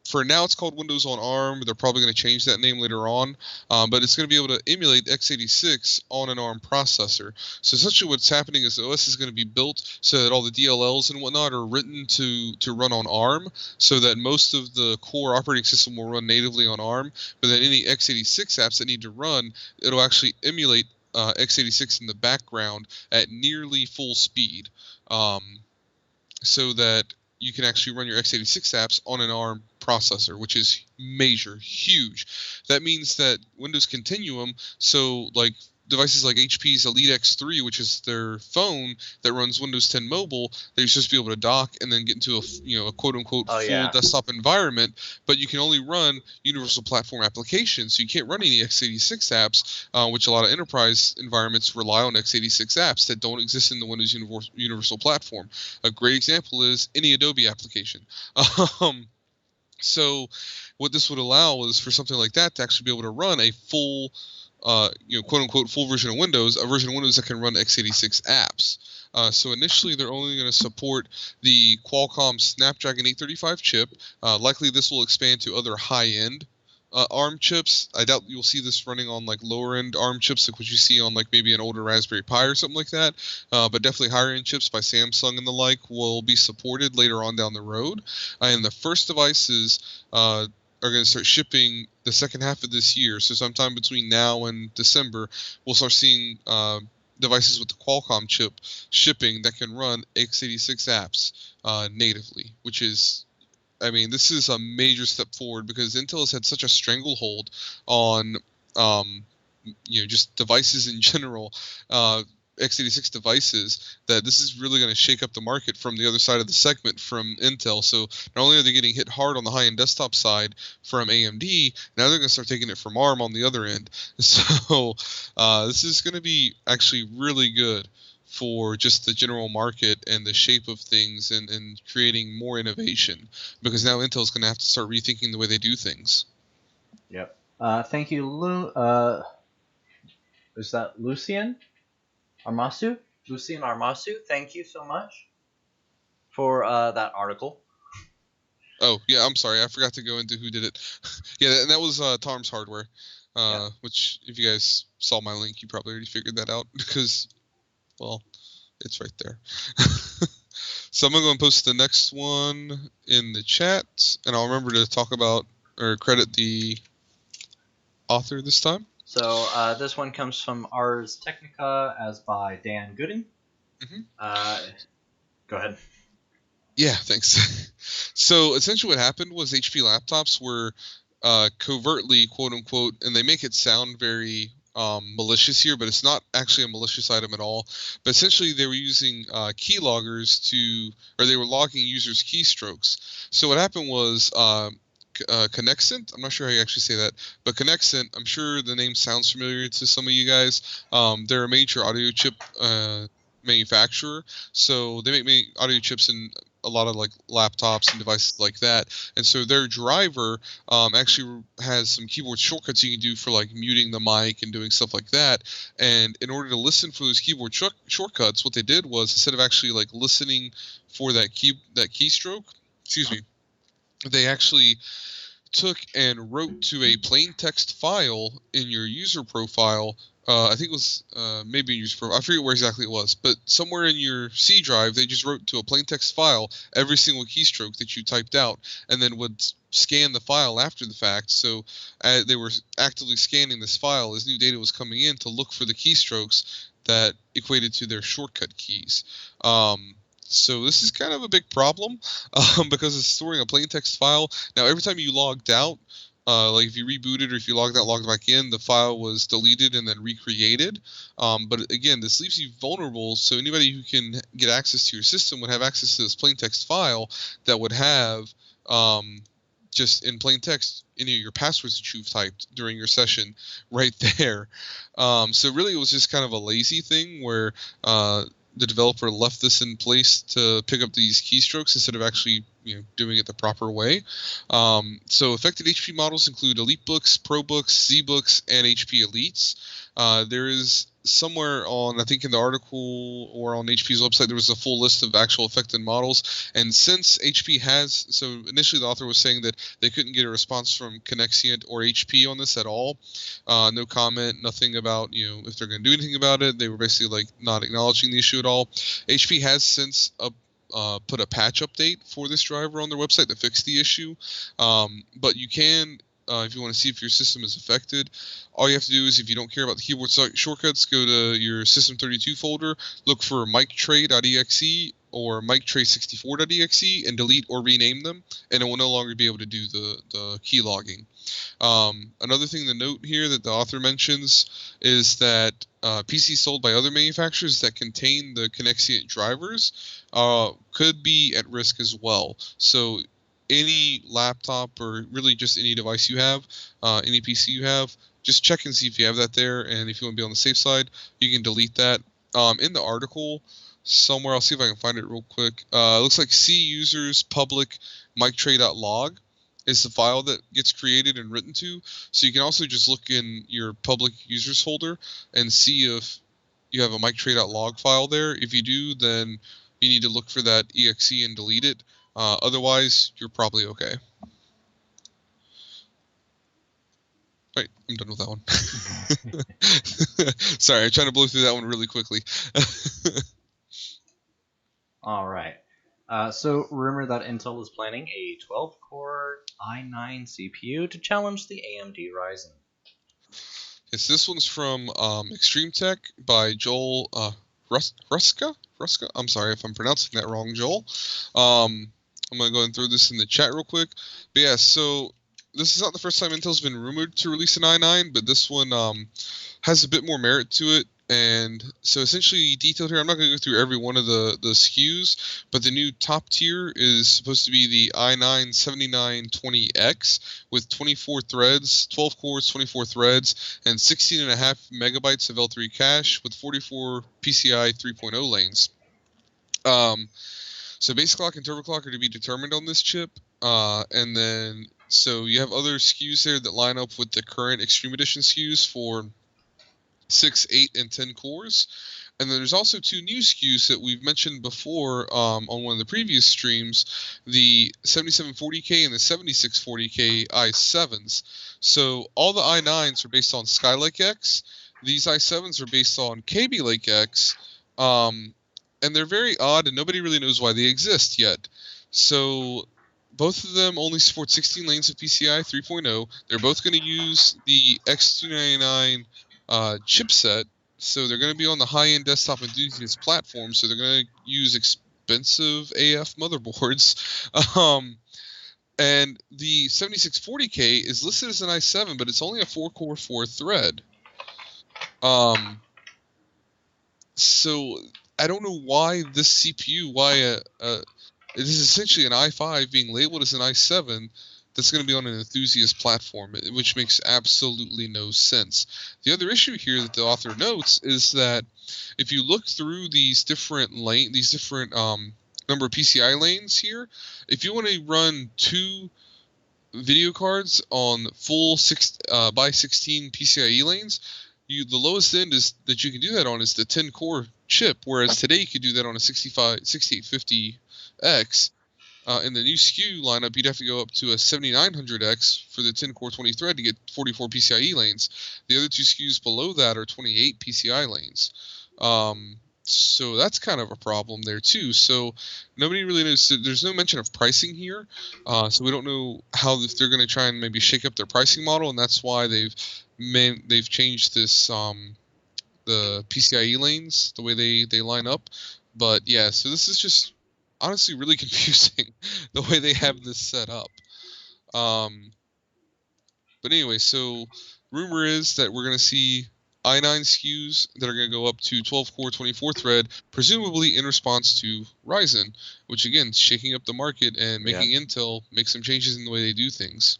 For now, it's called Windows on ARM. They're probably going to change that name later on, but it's going to be able to emulate x86 on an ARM processor. So essentially what's happening is the OS is going to be built so that all the DLLs and whatnot are written to run on ARM, so that most of the core operating system will run natively on ARM, but then any x86 apps that need to run, it'll actually emulate x86 in the background at nearly full speed, so that you can actually run your x86 apps on an ARM processor, which is major, huge. That means that Windows Continuum, so like devices like HP's Elite X3, which is their phone that runs Windows 10 Mobile, they're supposed to be able to dock and then get into a quote-unquote full desktop environment, but you can only run Universal Platform applications, so you can't run any x86 apps, which a lot of enterprise environments rely on x86 apps that don't exist in the Windows Universal Platform. A great example is any Adobe application. So what this would allow is for something like that to actually be able to run a full quote-unquote full version of Windows, a version of Windows that can run x86 apps. So initially, they're only going to support the Qualcomm Snapdragon 835 chip. Likely, this will expand to other high-end ARM chips. I doubt you'll see this running on like lower-end ARM chips, like what you see on like maybe an older Raspberry Pi or something like that. But definitely higher-end chips by Samsung and the like will be supported later on down the road. And the first devices are going to start shipping the second half of this year. So sometime between now and December, we'll start seeing devices with the Qualcomm chip shipping that can run x86 apps natively, which is, I mean, this is a major step forward because Intel has had such a stranglehold on, just devices in general, x86 devices, that this is really going to shake up the market from the other side of the segment from Intel. So not only are they getting hit hard on the high-end desktop side from AMD, now they're going to start taking it from ARM on the other end. So this is going to be actually really good for just the general market and the shape of things and creating more innovation, because now Intel's going to have to start rethinking the way they do things. Yep. Thank you, Lou. Is that Lucien Armasu? Lucien Armasu, thank you so much for that article. Oh, yeah, I'm sorry. I forgot to go into who did it. Yeah, and that was Tom's Hardware, which if you guys saw my link, you probably already figured that out because, well, it's right there. So I'm going to go and post the next one in the chat, and I'll remember to talk about or credit the author this time. So this one comes from Ars Technica, as by Dan Gooden. Go ahead. Yeah, thanks. So essentially what happened was HP laptops were covertly, quote-unquote, and they make it sound very malicious here, but it's not actually a malicious item at all. But essentially they were using keyloggers or they were logging users' keystrokes. So what happened was Connexent, I'm not sure how you actually say that, but Connexent, I'm sure the name sounds familiar to some of you guys. They're a major audio chip manufacturer, so they make audio chips in a lot of like laptops and devices like that, and so their driver actually has some keyboard shortcuts you can do for like muting the mic and doing stuff like that. And in order to listen for those keyboard shortcuts, what they did was, instead of actually like listening for that keystroke, excuse me, they actually took and wrote to a plain text file in your user profile. I think it was maybe in user profile. I forget where exactly it was, but somewhere in your C drive, they just wrote to a plain text file every single keystroke that you typed out, and then would scan the file after the fact. So they were actively scanning this file as new data was coming in to look for the keystrokes that equated to their shortcut keys. So this is kind of a big problem because it's storing a plain text file. Now, every time you logged out, like if you rebooted or if you logged out, logged back in, the file was deleted and then recreated. But again, this leaves you vulnerable. So anybody who can get access to your system would have access to this plain text file that would have just in plain text any of your passwords that you've typed during your session right there. So really, it was just kind of a lazy thing where the developer left this in place to pick up these keystrokes instead of actually doing it the proper way. So affected HP models include EliteBooks, ProBooks, ZBooks, and HP Elites. There is somewhere on, I think in the article or on HP's website, there was a full list of actual affected models. And since HP has, so initially the author was saying that they couldn't get a response from Conexient or HP on this at all. No comment, nothing about, if they're going to do anything about it. They were basically like not acknowledging the issue at all. HP has since put a patch update for this driver on their website to fix the issue. But you can, if you want to see if your system is affected, all you have to do is, if you don't care about the keyboard shortcuts, go to your System32 folder, look for mictray.exe or mictray64.exe, and delete or rename them, and it will no longer be able to do the key logging. Another thing to note here that the author mentions is that PCs sold by other manufacturers that contain the Conexient drivers could be at risk as well. So any laptop or really just any device you have, any PC you have, just check and see if you have that there, and if you want to be on the safe side, you can delete that. In the article somewhere, I'll see if I can find it real quick. It looks like C users public mictray.log is the file that gets created and written to. So you can also just look in your public users folder and see if you have a mictray.log file there. If you do, then you need to look for that exe and delete it. Otherwise, you're probably okay. Right, I'm done with that one. Sorry, I'm trying to blow through that one really quickly. All right. So, rumor that Intel is planning a 12-core i9 CPU to challenge the AMD Ryzen. Yes, this one's from Extreme Tech by Joel Ruska? I'm sorry if I'm pronouncing that wrong, Joel. I'm going to go ahead and throw this in the chat real quick. But yeah, so this is not the first time Intel's been rumored to release an i9, but this one has a bit more merit to it. And so essentially detailed here, I'm not going to go through every one of the SKUs, but the new top tier is supposed to be the i9-7920X with 24 threads, 12 cores, 24 threads, and 16.5 megabytes of L3 cache with 44 PCI 3.0 lanes. So base clock and turbo clock are to be determined on this chip. And then, so you have other SKUs there that line up with the current Extreme Edition SKUs for 6, 8, and 10 cores. And then there's also two new SKUs that we've mentioned before on one of the previous streams, the 7740K and the 7640K i7s. So all the i9s are based on Skylake X. These i7s are based on Kaby Lake X. And they're very odd, and nobody really knows why they exist yet. So both of them only support 16 lanes of PCI 3.0. They're both going to use the X299 chipset, so they're going to be on the high-end desktop enthusiast platform, so they're going to use expensive AF motherboards. And the 7640K is listed as an i7, but it's only a 4-core, 4-thread. So I don't know why this CPU, it is essentially an i5 being labeled as an i7 that's going to be on an enthusiast platform, which makes absolutely no sense. The other issue here that the author notes is that if you look through these different number of PCI lanes here. If you want to run 2 video cards on full 6x16 PCIe lanes, the lowest end is that you can do that on is the 10 core chip, whereas today you could do that on a 6850X. In the new SKU lineup, you'd have to go up to a 7900X for the 10 core 20 thread to get 44 PCIe lanes. The other 2 SKUs below that are 28 PCI lanes. So that's kind of a problem there too. So nobody really knows. There's no mention of pricing here, so we don't know how if they're going to try and maybe shake up their pricing model, and that's why they've changed this the PCIe lanes, the way they line up. But yeah, so this is just honestly really confusing the way they have this set up. But anyway, so rumor is that we're going to see i9 SKUs that are going to go up to 12-core 24-thread, presumably in response to Ryzen, which again is shaking up the market and making Intel make some changes in the way they do things.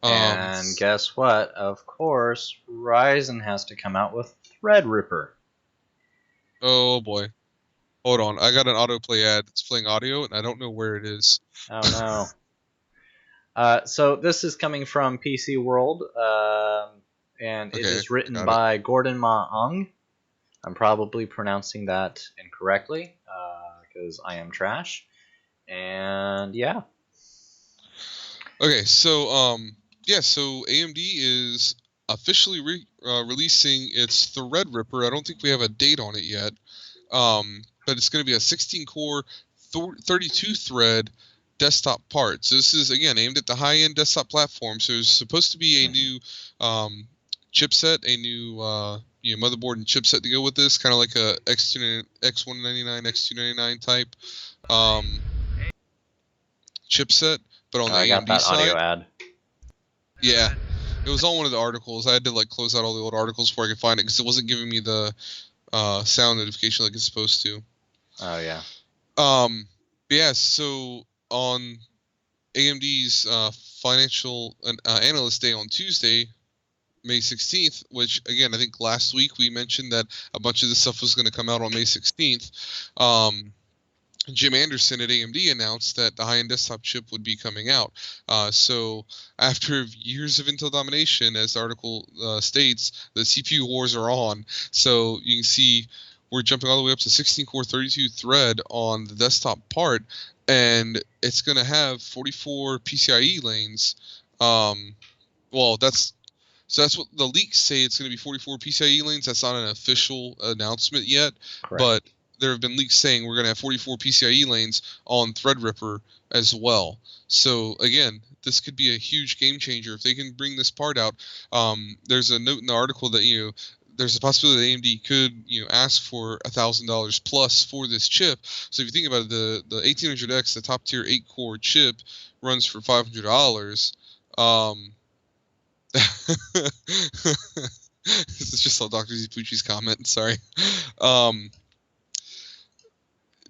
And guess what? Of course, Ryzen has to come out with Threadripper. Oh boy. Hold on, I got an autoplay ad that's playing audio, and I don't know where it is. Oh no. So this is coming from PC World, and it is written by Gordon Ma-ung. I'm probably pronouncing that incorrectly, because I am trash. And yeah. Okay, so so AMD is officially releasing its Threadripper. I don't think we have a date on it yet, but it's going to be a 16-core, 32-thread desktop part. So this is again aimed at the high-end desktop platform. So it's supposed to be a new chipset, a new motherboard and chipset to go with this, kind of like a X199, X299 type chipset, but on the AMD got that side. audio ad. Yeah, it was on one of the articles. I had to close out all the old articles before I could find it because it wasn't giving me the sound notification like it's supposed to. Oh yeah. But yeah, so on AMD's financial analyst day on Tuesday, May 16th, which again I think last week we mentioned that a bunch of this stuff was going to come out on May 16th. Jim Anderson at AMD announced that the high-end desktop chip would be coming out. So after years of Intel domination, as the article states, the CPU wars are on. So you can see we're jumping all the way up to 16-core 32-thread on the desktop part, and it's going to have 44 PCIe lanes. That's what the leaks say. It's going to be 44 PCIe lanes. That's not an official announcement yet, but there have been leaks saying we're going to have 44 PCIe lanes on Threadripper as well. So again, this could be a huge game changer if they can bring this part out. There's a note in the article that there's a possibility that AMD could ask for $1,000 plus for this chip. So if you think about it, the 1800X, the top tier 8-core chip, runs for $500. This is just Dr. Zipucci's comment. Sorry.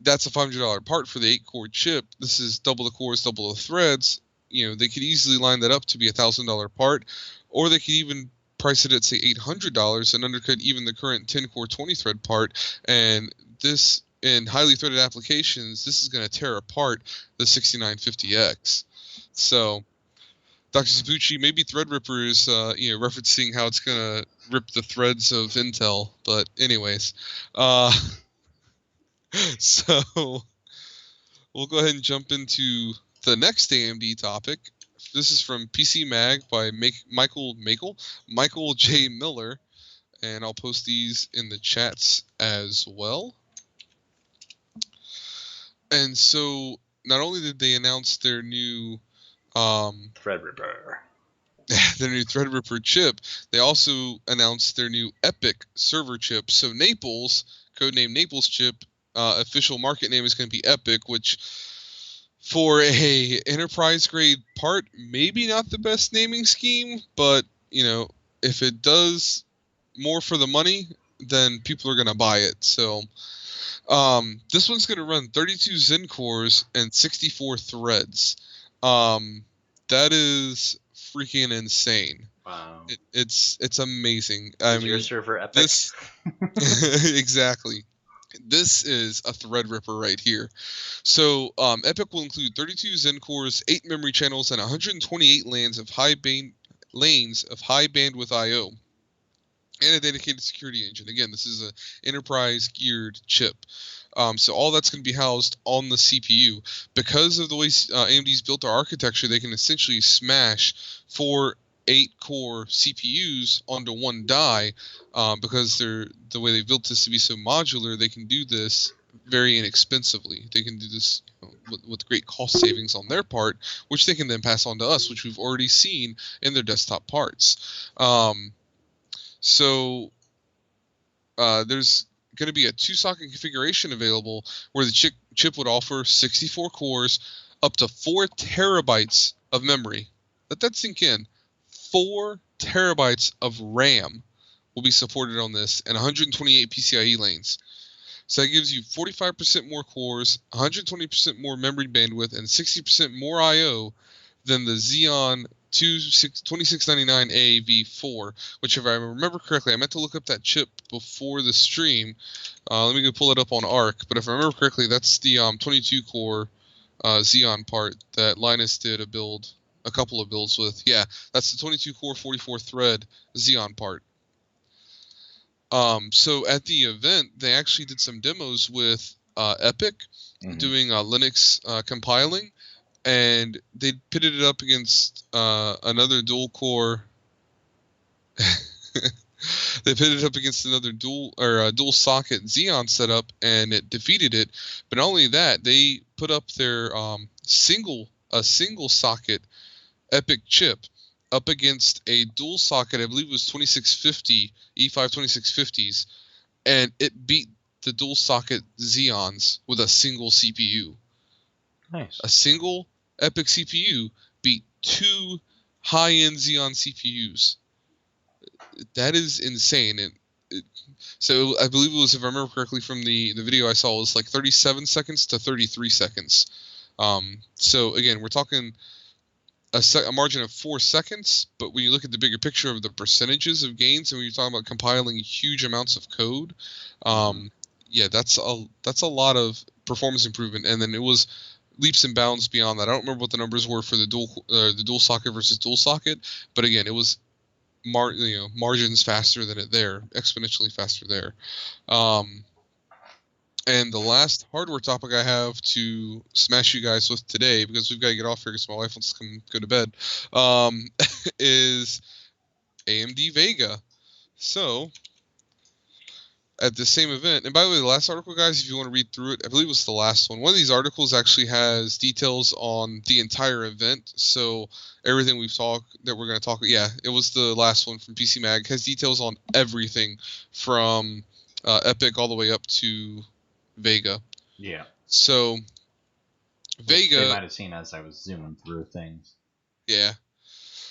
That's a $500 part for the 8-core chip. This is double the cores, double the threads. They could easily line that up to be $1,000 part, or they could even price it at say $800 and undercut even the current 10-core 20-thread part. And this, in highly threaded applications, this is going to tear apart the 6950X. So, Dr. Zipucci, maybe Threadripper is referencing how it's going to rip the threads of Intel. But anyways. So we'll go ahead and jump into the next AMD topic. This is from PC Mag by Michael J. Miller, and I'll post these in the chats as well. And so not only did they announce their new Threadripper chip, they also announced their new EPYC server chip. So Naples, codename Naples chip, official market name is going to be EPYC, which for a enterprise grade part, maybe not the best naming scheme, but if it does more for the money, then people are going to buy it. So this one's going to run 32 Zen cores and 64 threads. That is freaking insane. Wow. It's amazing. Is your server EPYC? Exactly. This is a thread ripper right here. So Epic will include 32 Zen cores, 8 memory channels, and 128 lanes of high bandwidth I/O, and a dedicated security engine. Again, this is an enterprise geared chip. So all that's going to be housed on the CPU. Because of the way AMD's built their architecture, they can essentially smash 4 8-core CPUs onto one die, because the way they built this to be so modular. They can do this very inexpensively. They can do this with great cost savings on their part, which they can then pass on to us, which we've already seen in their desktop parts. So there's going to be a 2-socket configuration available where the chip would offer 64 cores, up to 4 terabytes of memory. Let that sink in. 4 terabytes of RAM will be supported on this, and 128 PCIe lanes. So that gives you 45% more cores, 120% more memory bandwidth, and 60% more I/O than the Xeon 2699A V4, which, if I remember correctly, I meant to look up that chip before the stream. Let me go pull it up on ARC. But if I remember correctly, that's the 22-core Xeon part that Linus did a couple of builds with. Yeah, that's the 22-core 44-thread Xeon part. So at the event, they actually did some demos with Epic doing Linux compiling, and they pitted it up against another dual-core. They pitted it up against another dual-socket Xeon setup, and it defeated it. But not only that, they put up their single-socket Epic chip up against a dual socket, I believe it was 2650 E5 2650s, and it beat the dual socket Xeons with a single CPU. Nice. A single Epic CPU beat 2 high-end Xeon CPUs. That is insane. So I believe it was, if I remember correctly from the video I saw, it was like 37 seconds to 33 seconds. So again, we're talking a margin of 4 seconds, but when you look at the bigger picture of the percentages of gains, and when you're talking about compiling huge amounts of code, yeah, that's a lot of performance improvement. And then it was leaps and bounds beyond that. I don't remember what the numbers were for the dual socket versus dual socket, but again, it was margins faster than it there, exponentially faster there. And the last hardware topic I have to smash you guys with today, because we've got to get off here because my wife wants to go to bed, is AMD Vega. So, at the same event, and by the way, the last article, guys, if you want to read through it, I believe it was the last one. One of these articles actually has details on the entire event. So, everything we've talked, that we're going to talk, yeah, it was the last one from PC Mag, has details on everything from Epic all the way up to Vega. Yeah. So Vega, they might have seen as I was zooming through things. Yeah.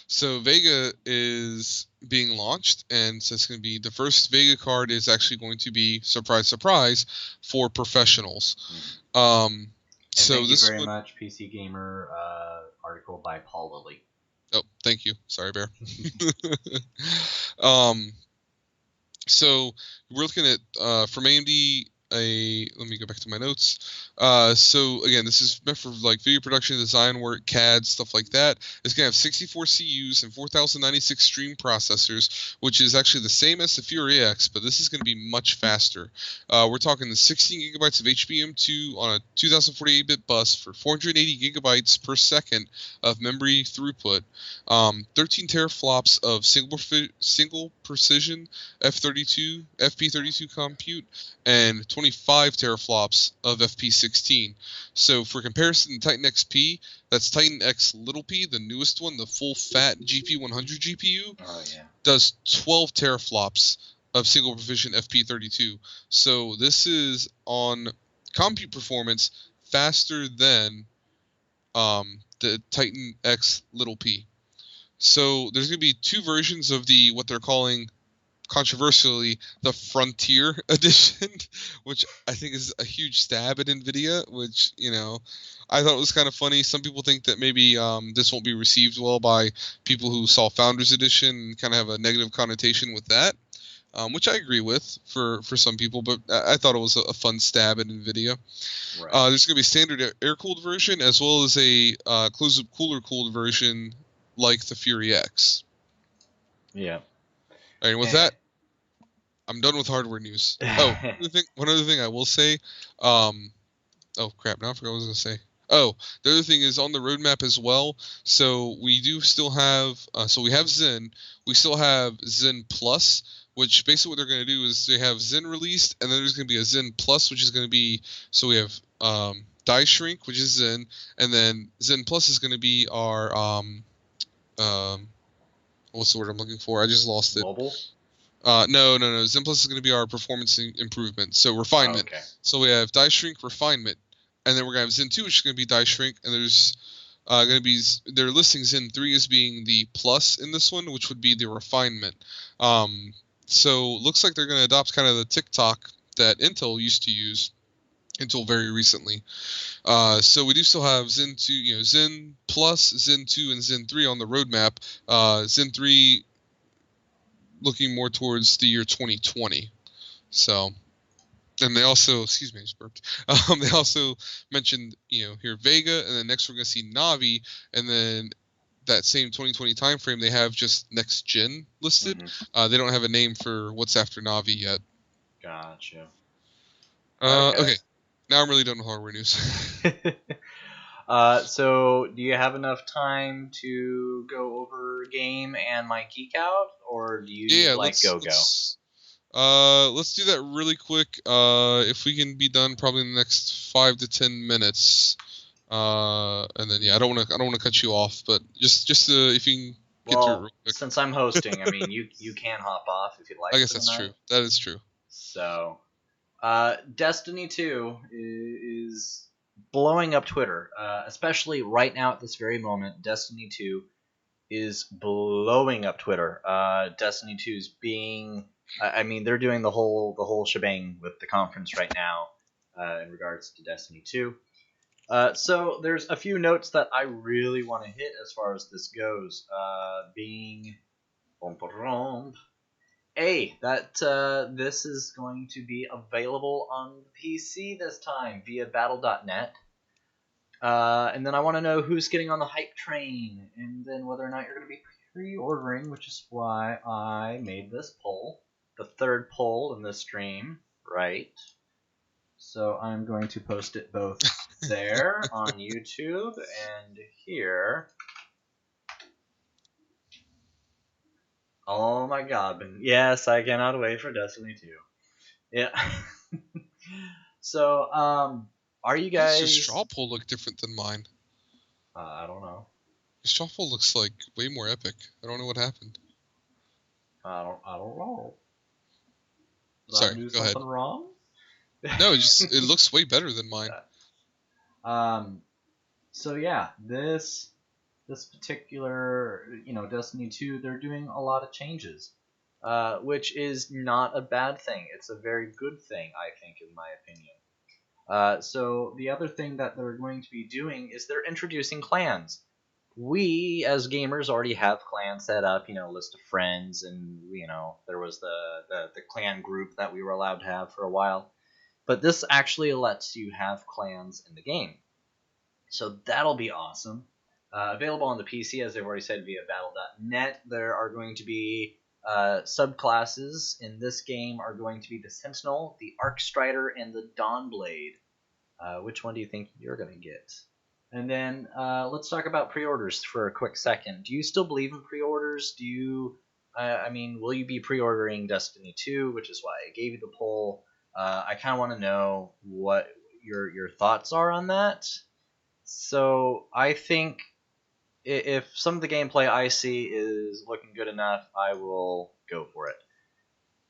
So Vega is being launched, and so it's going to be the first Vega card is actually going to be, surprise, surprise, for professionals. And so thank this you very much, PC Gamer article by Paul Lilly. Oh, thank you. Sorry, Bear. So we're looking at from AMD. Let me go back to my notes. So again, this is meant for like video production, design work, CAD, stuff like that. It's gonna have 64 CUs and 4096 stream processors, which is actually the same as the Fury X, but this is gonna be much faster. We're talking the 16 gigabytes of HBM2 on a 2048-bit bus for 480 gigabytes per second of memory throughput. 13 teraflops of single precision FP32 compute, and 25 teraflops of FP16. So for comparison, the Titan XP, that's Titan X little p, the newest one, the full fat GP100 GPU, does 12 teraflops of single precision FP32. So this is on compute performance faster than the Titan X little p. So there's going to be 2 versions of what they're calling, controversially, the Frontier Edition, which I think is a huge stab at NVIDIA, which, I thought was kind of funny. Some people think that maybe this won't be received well by people who saw Founders Edition and kind of have a negative connotation with that. which I agree with for some people, but I thought it was a fun stab at NVIDIA. Right. There's going to be a standard air-cooled version as well as a closed-loop cooler-cooled version like the Fury X. Yeah. All right, and with that, I'm done with hardware news. Oh, one other thing I will say. Oh crap! Now I forgot what I was going to say. Oh, the other thing is on the roadmap as well. So we do still have. So we have Zen. We still have Zen Plus, which basically what they're going to do is they have Zen released, and then there's going to be a Zen Plus, which is going to be. So we have Die Shrink, which is Zen, and then Zen Plus is going to be our what's the word I'm looking for? I just lost it. Mobile? No. Zen Plus is going to be our performance improvement. So refinement. Oh, okay. So we have Die Shrink, refinement, and then we're going to have Zen 2, which is going to be Die Shrink, and there's going to be, they're listing Zen 3 as being the plus in this one, which would be the refinement. So looks like they're going to adopt kind of the TikTok that Intel used to use until very recently. So we do still have Zen 2, Zen Plus, Zen 2, and Zen 3 on the roadmap. Zen 3 looking more towards the year 2020. So, and they also, excuse me, I just burped. They also mentioned, here Vega, and then next we're going to see Navi, and then that same 2020 timeframe, they have just next gen listed. Mm-hmm. They don't have a name for what's after Navi yet. Gotcha. Okay. Now I'm really done with hardware news. So do you have enough time to go over game and my geek out, or do you let's do that really quick. If we can be done probably in the next 5 to 10 minutes. And then I don't want to cut you off, but just if you can get through it real quick. Since I'm hosting, I mean you can hop off if you'd like. I guess that's true. That is true. So, Destiny 2 is blowing up Twitter, especially right now at this very moment. Destiny 2 is blowing up Twitter. Destiny 2's being, I mean, they're doing the whole shebang with the conference right now in regards to Destiny 2. So there's a few notes that I really want to hit as far as this goes. Being that this is going to be available on PC this time via Battle.net. And then I want to know who's getting on the hype train, and then whether or not you're going to be pre-ordering, which is why I made this poll, the third poll in this stream, right? So I'm going to post it both there on YouTube and here. Oh my god, yes, I cannot wait for Destiny 2. Yeah. So, are you guys... Does your straw poll look different than mine? I don't know. Your straw poll looks like way more epic. I don't know what happened. I don't know. Did Sorry, I do go ahead. Something wrong? No, it looks way better than mine. So yeah, this particular, Destiny 2, they're doing a lot of changes, which is not a bad thing. It's a very good thing, I think, in my opinion. So the other thing that they're going to be doing is they're introducing clans. We, as gamers, already have clans set up, list of friends, and, there was the clan group that we were allowed to have for a while. But this actually lets you have clans in the game. So that'll be awesome. Available on the PC, as I've already said, via Battle.net. There are going to be subclasses in this game are going to be the Sentinel, the Arc Strider, and the Dawnblade. Which one do you think you're going to get? And then let's talk about pre-orders for a quick second. Do you still believe in pre-orders? Do you, will you be pre-ordering Destiny 2, which is why I gave you the poll? I kind of want to know what your thoughts are on that. So I think if some of the gameplay I see is looking good enough, I will go for it.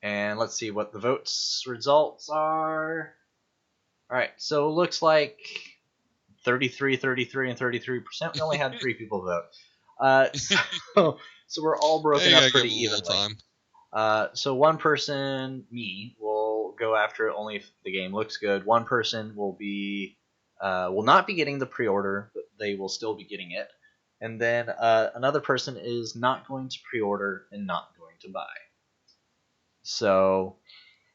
And let's see what the votes results are. Alright, so it looks like 33, and 33%. We only had 3 people vote. So we're all broken up pretty evenly. So one person, me, will go after it only if the game looks good. One person will not be getting the pre-order, but they will still be getting it. And then another person is not going to pre-order and not going to buy. So,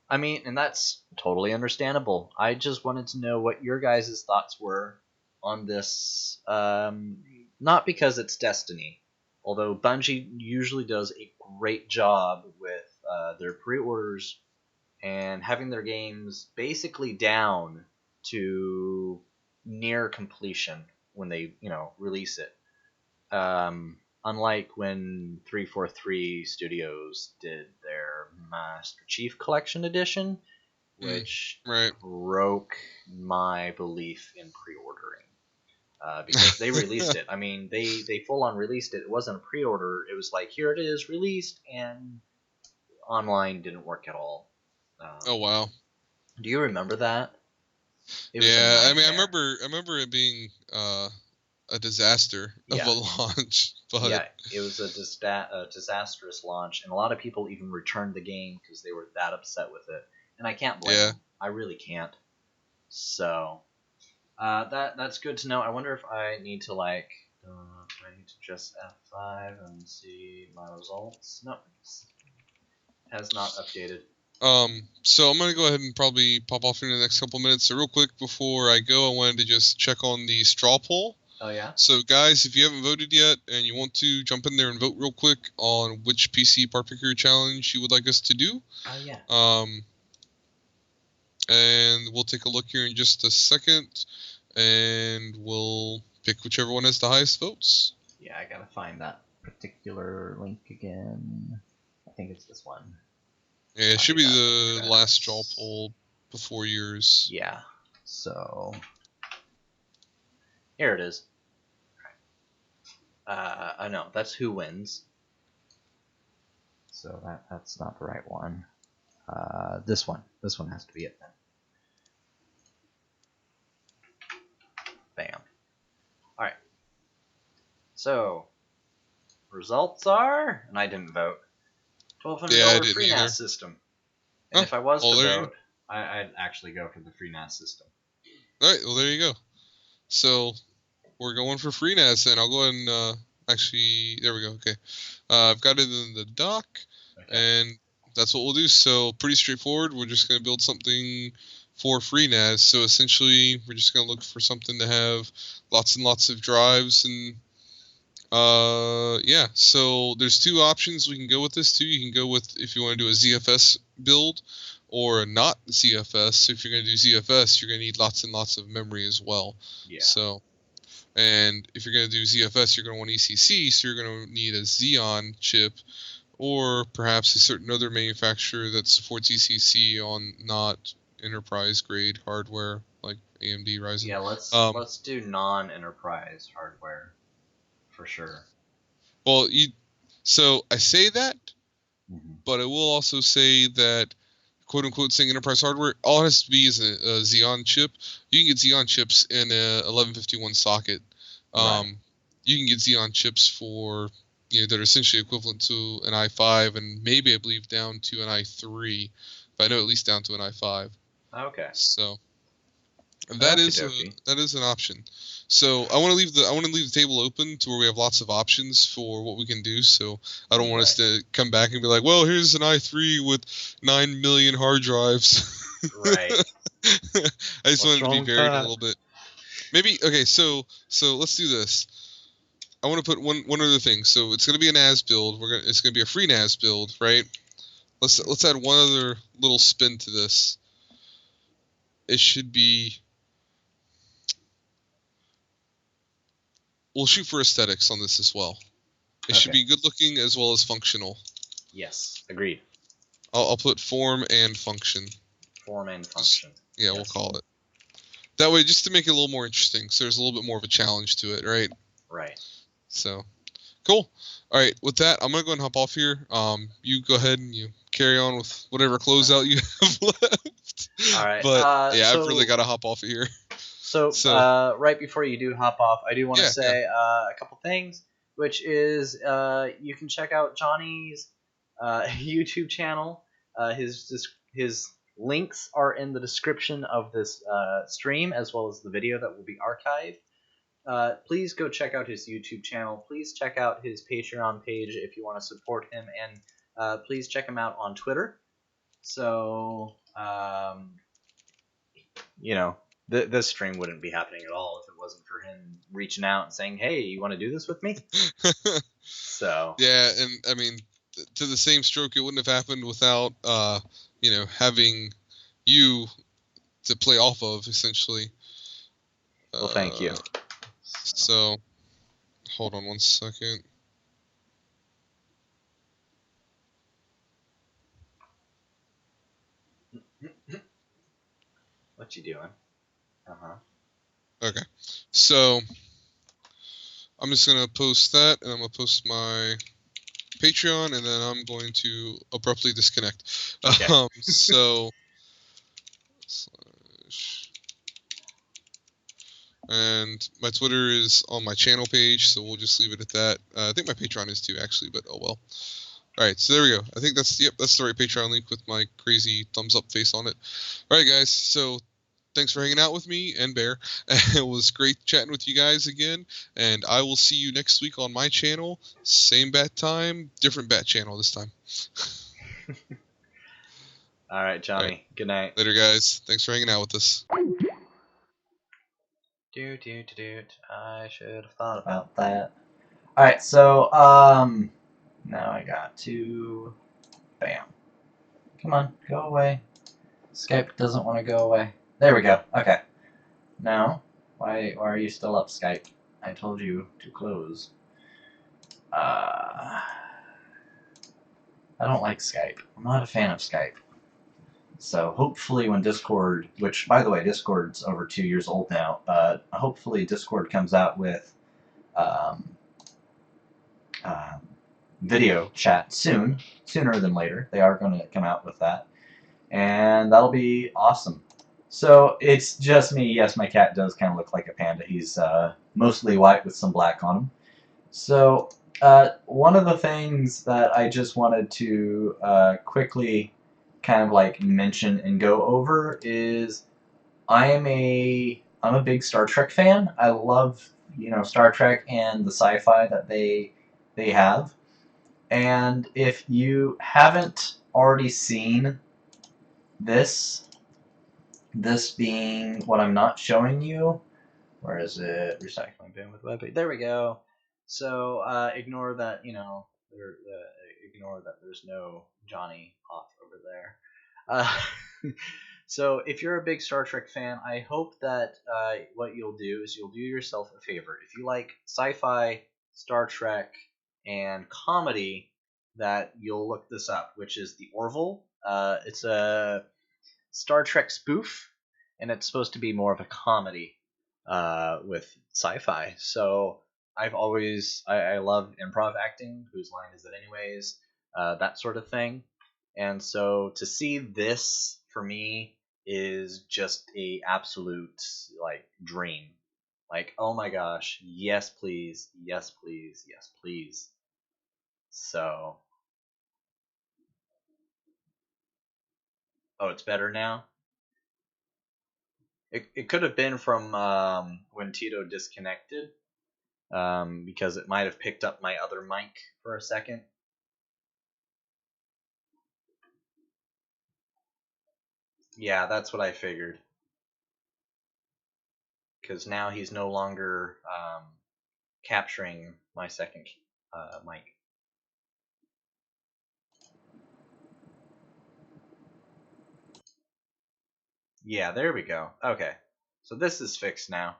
I mean, and that's totally understandable. I just wanted to know what your guys' thoughts were on this. Not because it's Destiny, although Bungie usually does a great job with their pre-orders and having their games basically down to near completion when they, release it. Unlike when 343 Studios did their Master Chief Collection Edition, which right. broke my belief in pre-ordering. Because they released it. I mean, they full on released it. It wasn't a pre-order. It was like, here it is, released, and online didn't work at all. Oh wow. Do you remember that? It was Yeah, a I mean, nightmare. I remember it being a disaster of Yeah. a launch, but Yeah, it was a disastrous launch, and a lot of people even returned the game because they were that upset with it. And I can't blame them. I really can't. So that's good to know. I wonder if I need to I need to just F5 and see my results. No, it has not updated. So I'm gonna go ahead and probably pop off in the next couple minutes. So real quick before I go, I wanted to just check on the straw poll. Oh yeah. So guys, if you haven't voted yet and you want to jump in there and vote real quick on which PC part picker challenge you would like us to do. Oh yeah. And we'll take a look here in just a second, and we'll pick whichever one has the highest votes. Yeah, I gotta find that particular link again. I think it's this one. Yeah, it should be the last straw poll before yours. Yeah. So here it is. No, that's who wins. So that's not the right one. This one. This one has to be it then. Bam. Alright. So, results are, and I didn't vote, $1,200 free NAS system. And if I was to vote, I'd actually go for the free NAS system. Alright, well there you go. So, we're going for free NAS then. I'll go ahead and, actually, there we go, okay. I've got it in the dock, and that's what we'll do. So, pretty straightforward. We're just going to build something for free NAS. So, essentially, we're just going to look for something to have lots and lots of drives and yeah, so there's two options we can go with this too. You can go with if you want to do a ZFS build or a not ZFS. So if you're going to do ZFS, you're going to need lots and lots of memory as well. Yeah. So, and if you're going to do ZFS, you're going to want ECC, so you're going to need a Xeon chip or perhaps a certain other manufacturer that supports ECC on not enterprise grade hardware like AMD Ryzen. Yeah, let's do non-enterprise hardware. For sure. Well, so I say that, but I will also say that, quote unquote, saying enterprise hardware, all it has to be is a Xeon chip. You can get Xeon chips in a 1151 socket. Right. You can get Xeon chips for that are essentially equivalent to an i5 and maybe I believe down to an i3, but I know at least down to an i5. Okay. So that is an option. So I want to leave the table open to where we have lots of options for what we can do. So I don't want us to come back and be like, well, here's an i3 with 9 million hard drives. Right. I just wanted to be varied a little bit. Maybe okay. So let's do this. I want to put one other thing. So it's going to be a NAS build. It's going to be a free NAS build, right? Let's add one other little spin to this. It should be. We'll shoot for aesthetics on this as well. It should be good looking as well as functional. Yes, agreed. I'll put form and function. Form and function. Yeah, yes. We'll call it. That way, just to make it a little more interesting, so there's a little bit more of a challenge to it, right? Right. So, cool. All right, with that, I'm gonna go and hop off here. You go ahead and you carry on with whatever closeout you have left. All right. But yeah, I've really got to hop off of here. So right before you do hop off, I do want to say a couple things, which is you can check out Johnny's YouTube channel. His links are in the description of this stream, as well as the video that will be archived. Please go check out his YouTube channel. Please check out his Patreon page if you want to support him, and please check him out on Twitter. So, you know, this stream wouldn't be happening at all if it wasn't for him reaching out and saying, "Hey, you want to do this with me?" So. Yeah, and I mean, to the same stroke, it wouldn't have happened without, having you to play off of, essentially. Well, thank you. So, hold on one second. What you doing? Okay, so I'm just gonna post that, and I'm gonna post my Patreon, and then I'm going to abruptly disconnect. Okay. So and my Twitter is on my channel page, so we'll just leave it at that. I think my Patreon is too, actually, but oh well. All right, so there we go. I think that's the right Patreon link with my crazy thumbs up face on it. All right, guys. So thanks for hanging out with me and Bear. It was great chatting with you guys again, and I will see you next week on my channel. Same bat time, different bat channel this time. All right, Johnny. All right. Good night. Later, guys. Thanks for hanging out with us. I should have thought about that. All right, so now I got to, bam. Come on, go away. Skype doesn't want to go away. There we go. Okay. Now, why are you still up, Skype? I told you to close. I don't like Skype. I'm not a fan of Skype. So hopefully when Discord, which by the way, Discord's over 2 years old now, hopefully Discord comes out with video chat soon, sooner than later. They are going to come out with that, and that'll be awesome. So it's just me. Yes, my cat does kind of look like a panda. He's mostly white with some black on him. So one of the things that I just wanted to quickly kind of like mention and go over is I'm a big Star Trek fan. I love Star Trek and the sci-fi that they have. And if you haven't already seen this being what I'm not showing you, where is it? Recycling bin with webpage. There we go. So ignore that, ignore that there's no Johnny off over there. So if you're a big Star Trek fan, I hope that what you'll do is you'll do yourself a favor. If you like sci-fi, Star Trek, and comedy, that you'll look this up, which is The Orville. It's a Star Trek spoof, and it's supposed to be more of a comedy with sci-fi. So I love improv acting. Whose line is it anyways? That sort of thing. And so to see this for me is just a absolute like dream. Like, oh my gosh, yes please, yes please, yes please. So, oh, it's better now. It could have been from when Tito disconnected, because it might have picked up my other mic for a second. Yeah, that's what I figured. Because now he's no longer capturing my second mic. Yeah, there we go. Okay, so this is fixed now.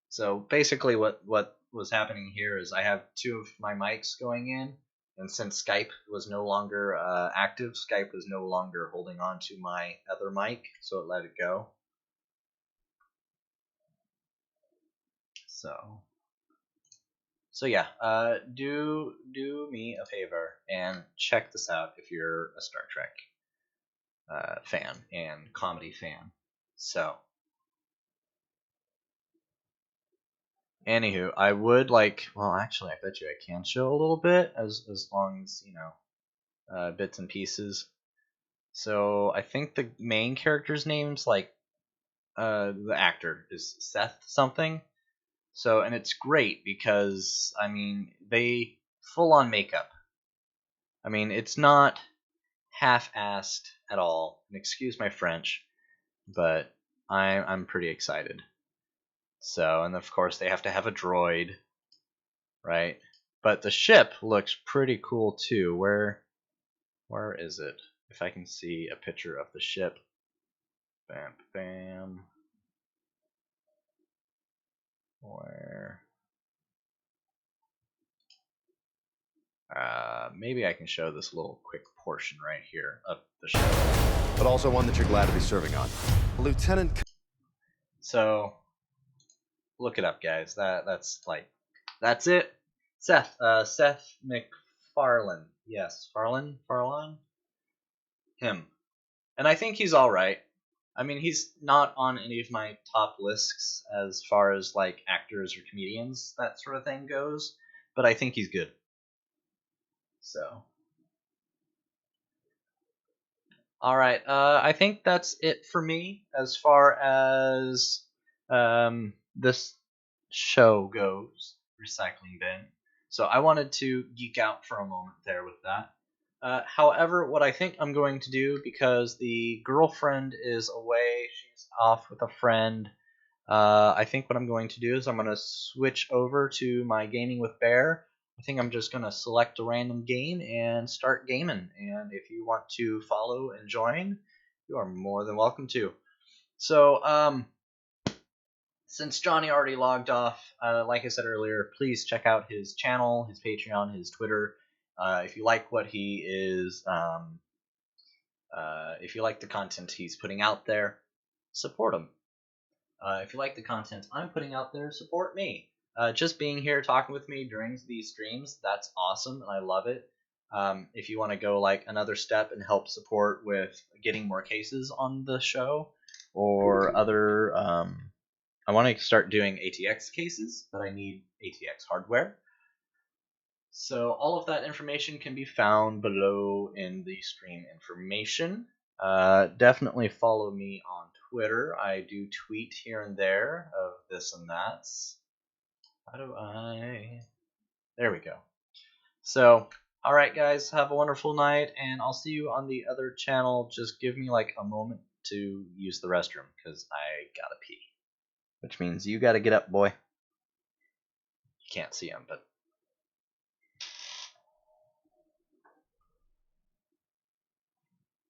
So basically what was happening here is I have two of my mics going in, and since Skype was no longer active, Skype was no longer holding on to my other mic, so it let it go. So yeah, do me a favor and check this out if you're a Star Trek fan and comedy fan. So, anywho, I would like. Well, actually, I bet you I can show a little bit as long as bits and pieces. So I think the main character's name's like the actor is Seth something. So, and it's great because I mean they full on makeup. I mean it's not half-assed at all. And excuse my French, but I'm pretty excited. So, and of course they have to have a droid, right? But the ship looks pretty cool too. Where is it? If I can see a picture of the ship. Bam, bam. Where? Maybe I can show this little quick portion right here of the show. But also one that you're glad to be serving on. Lieutenant. So, look it up, guys. That's it. Seth MacFarlane. Yes, Farlane. Him. And I think he's all right. I mean, he's not on any of my top lists as far as like actors or comedians, that sort of thing goes, but I think he's good. So, all right. I think that's it for me as far as this show goes, Recycling Bin. So I wanted to geek out for a moment there with that. However, what I think I'm going to do, because the girlfriend is away, she's off with a friend, I think what I'm going to do is I'm going to switch over to my Gaming with Bear. I think I'm just going to select a random game and start gaming. And if you want to follow and join, you are more than welcome to. So, since Johnny already logged off, like I said earlier, please check out his channel, his Patreon, his Twitter. If you like what he is, if you like the content he's putting out there, support him. If you like the content I'm putting out there, support me. Just being here talking with me during these streams, that's awesome, and I love it. If you want to go like another step and help support with getting more cases on the show, or other, I want to start doing ATX cases, but I need ATX hardware. So all of that information can be found below in the stream information. Definitely follow me on Twitter. I do tweet here and there of this and that. How do I... There we go. So, alright guys, have a wonderful night, and I'll see you on the other channel. Just give me like a moment to use the restroom, because I gotta pee. Which means you gotta get up, boy. You can't see him, but...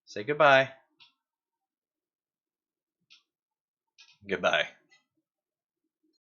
Say goodbye. Goodbye.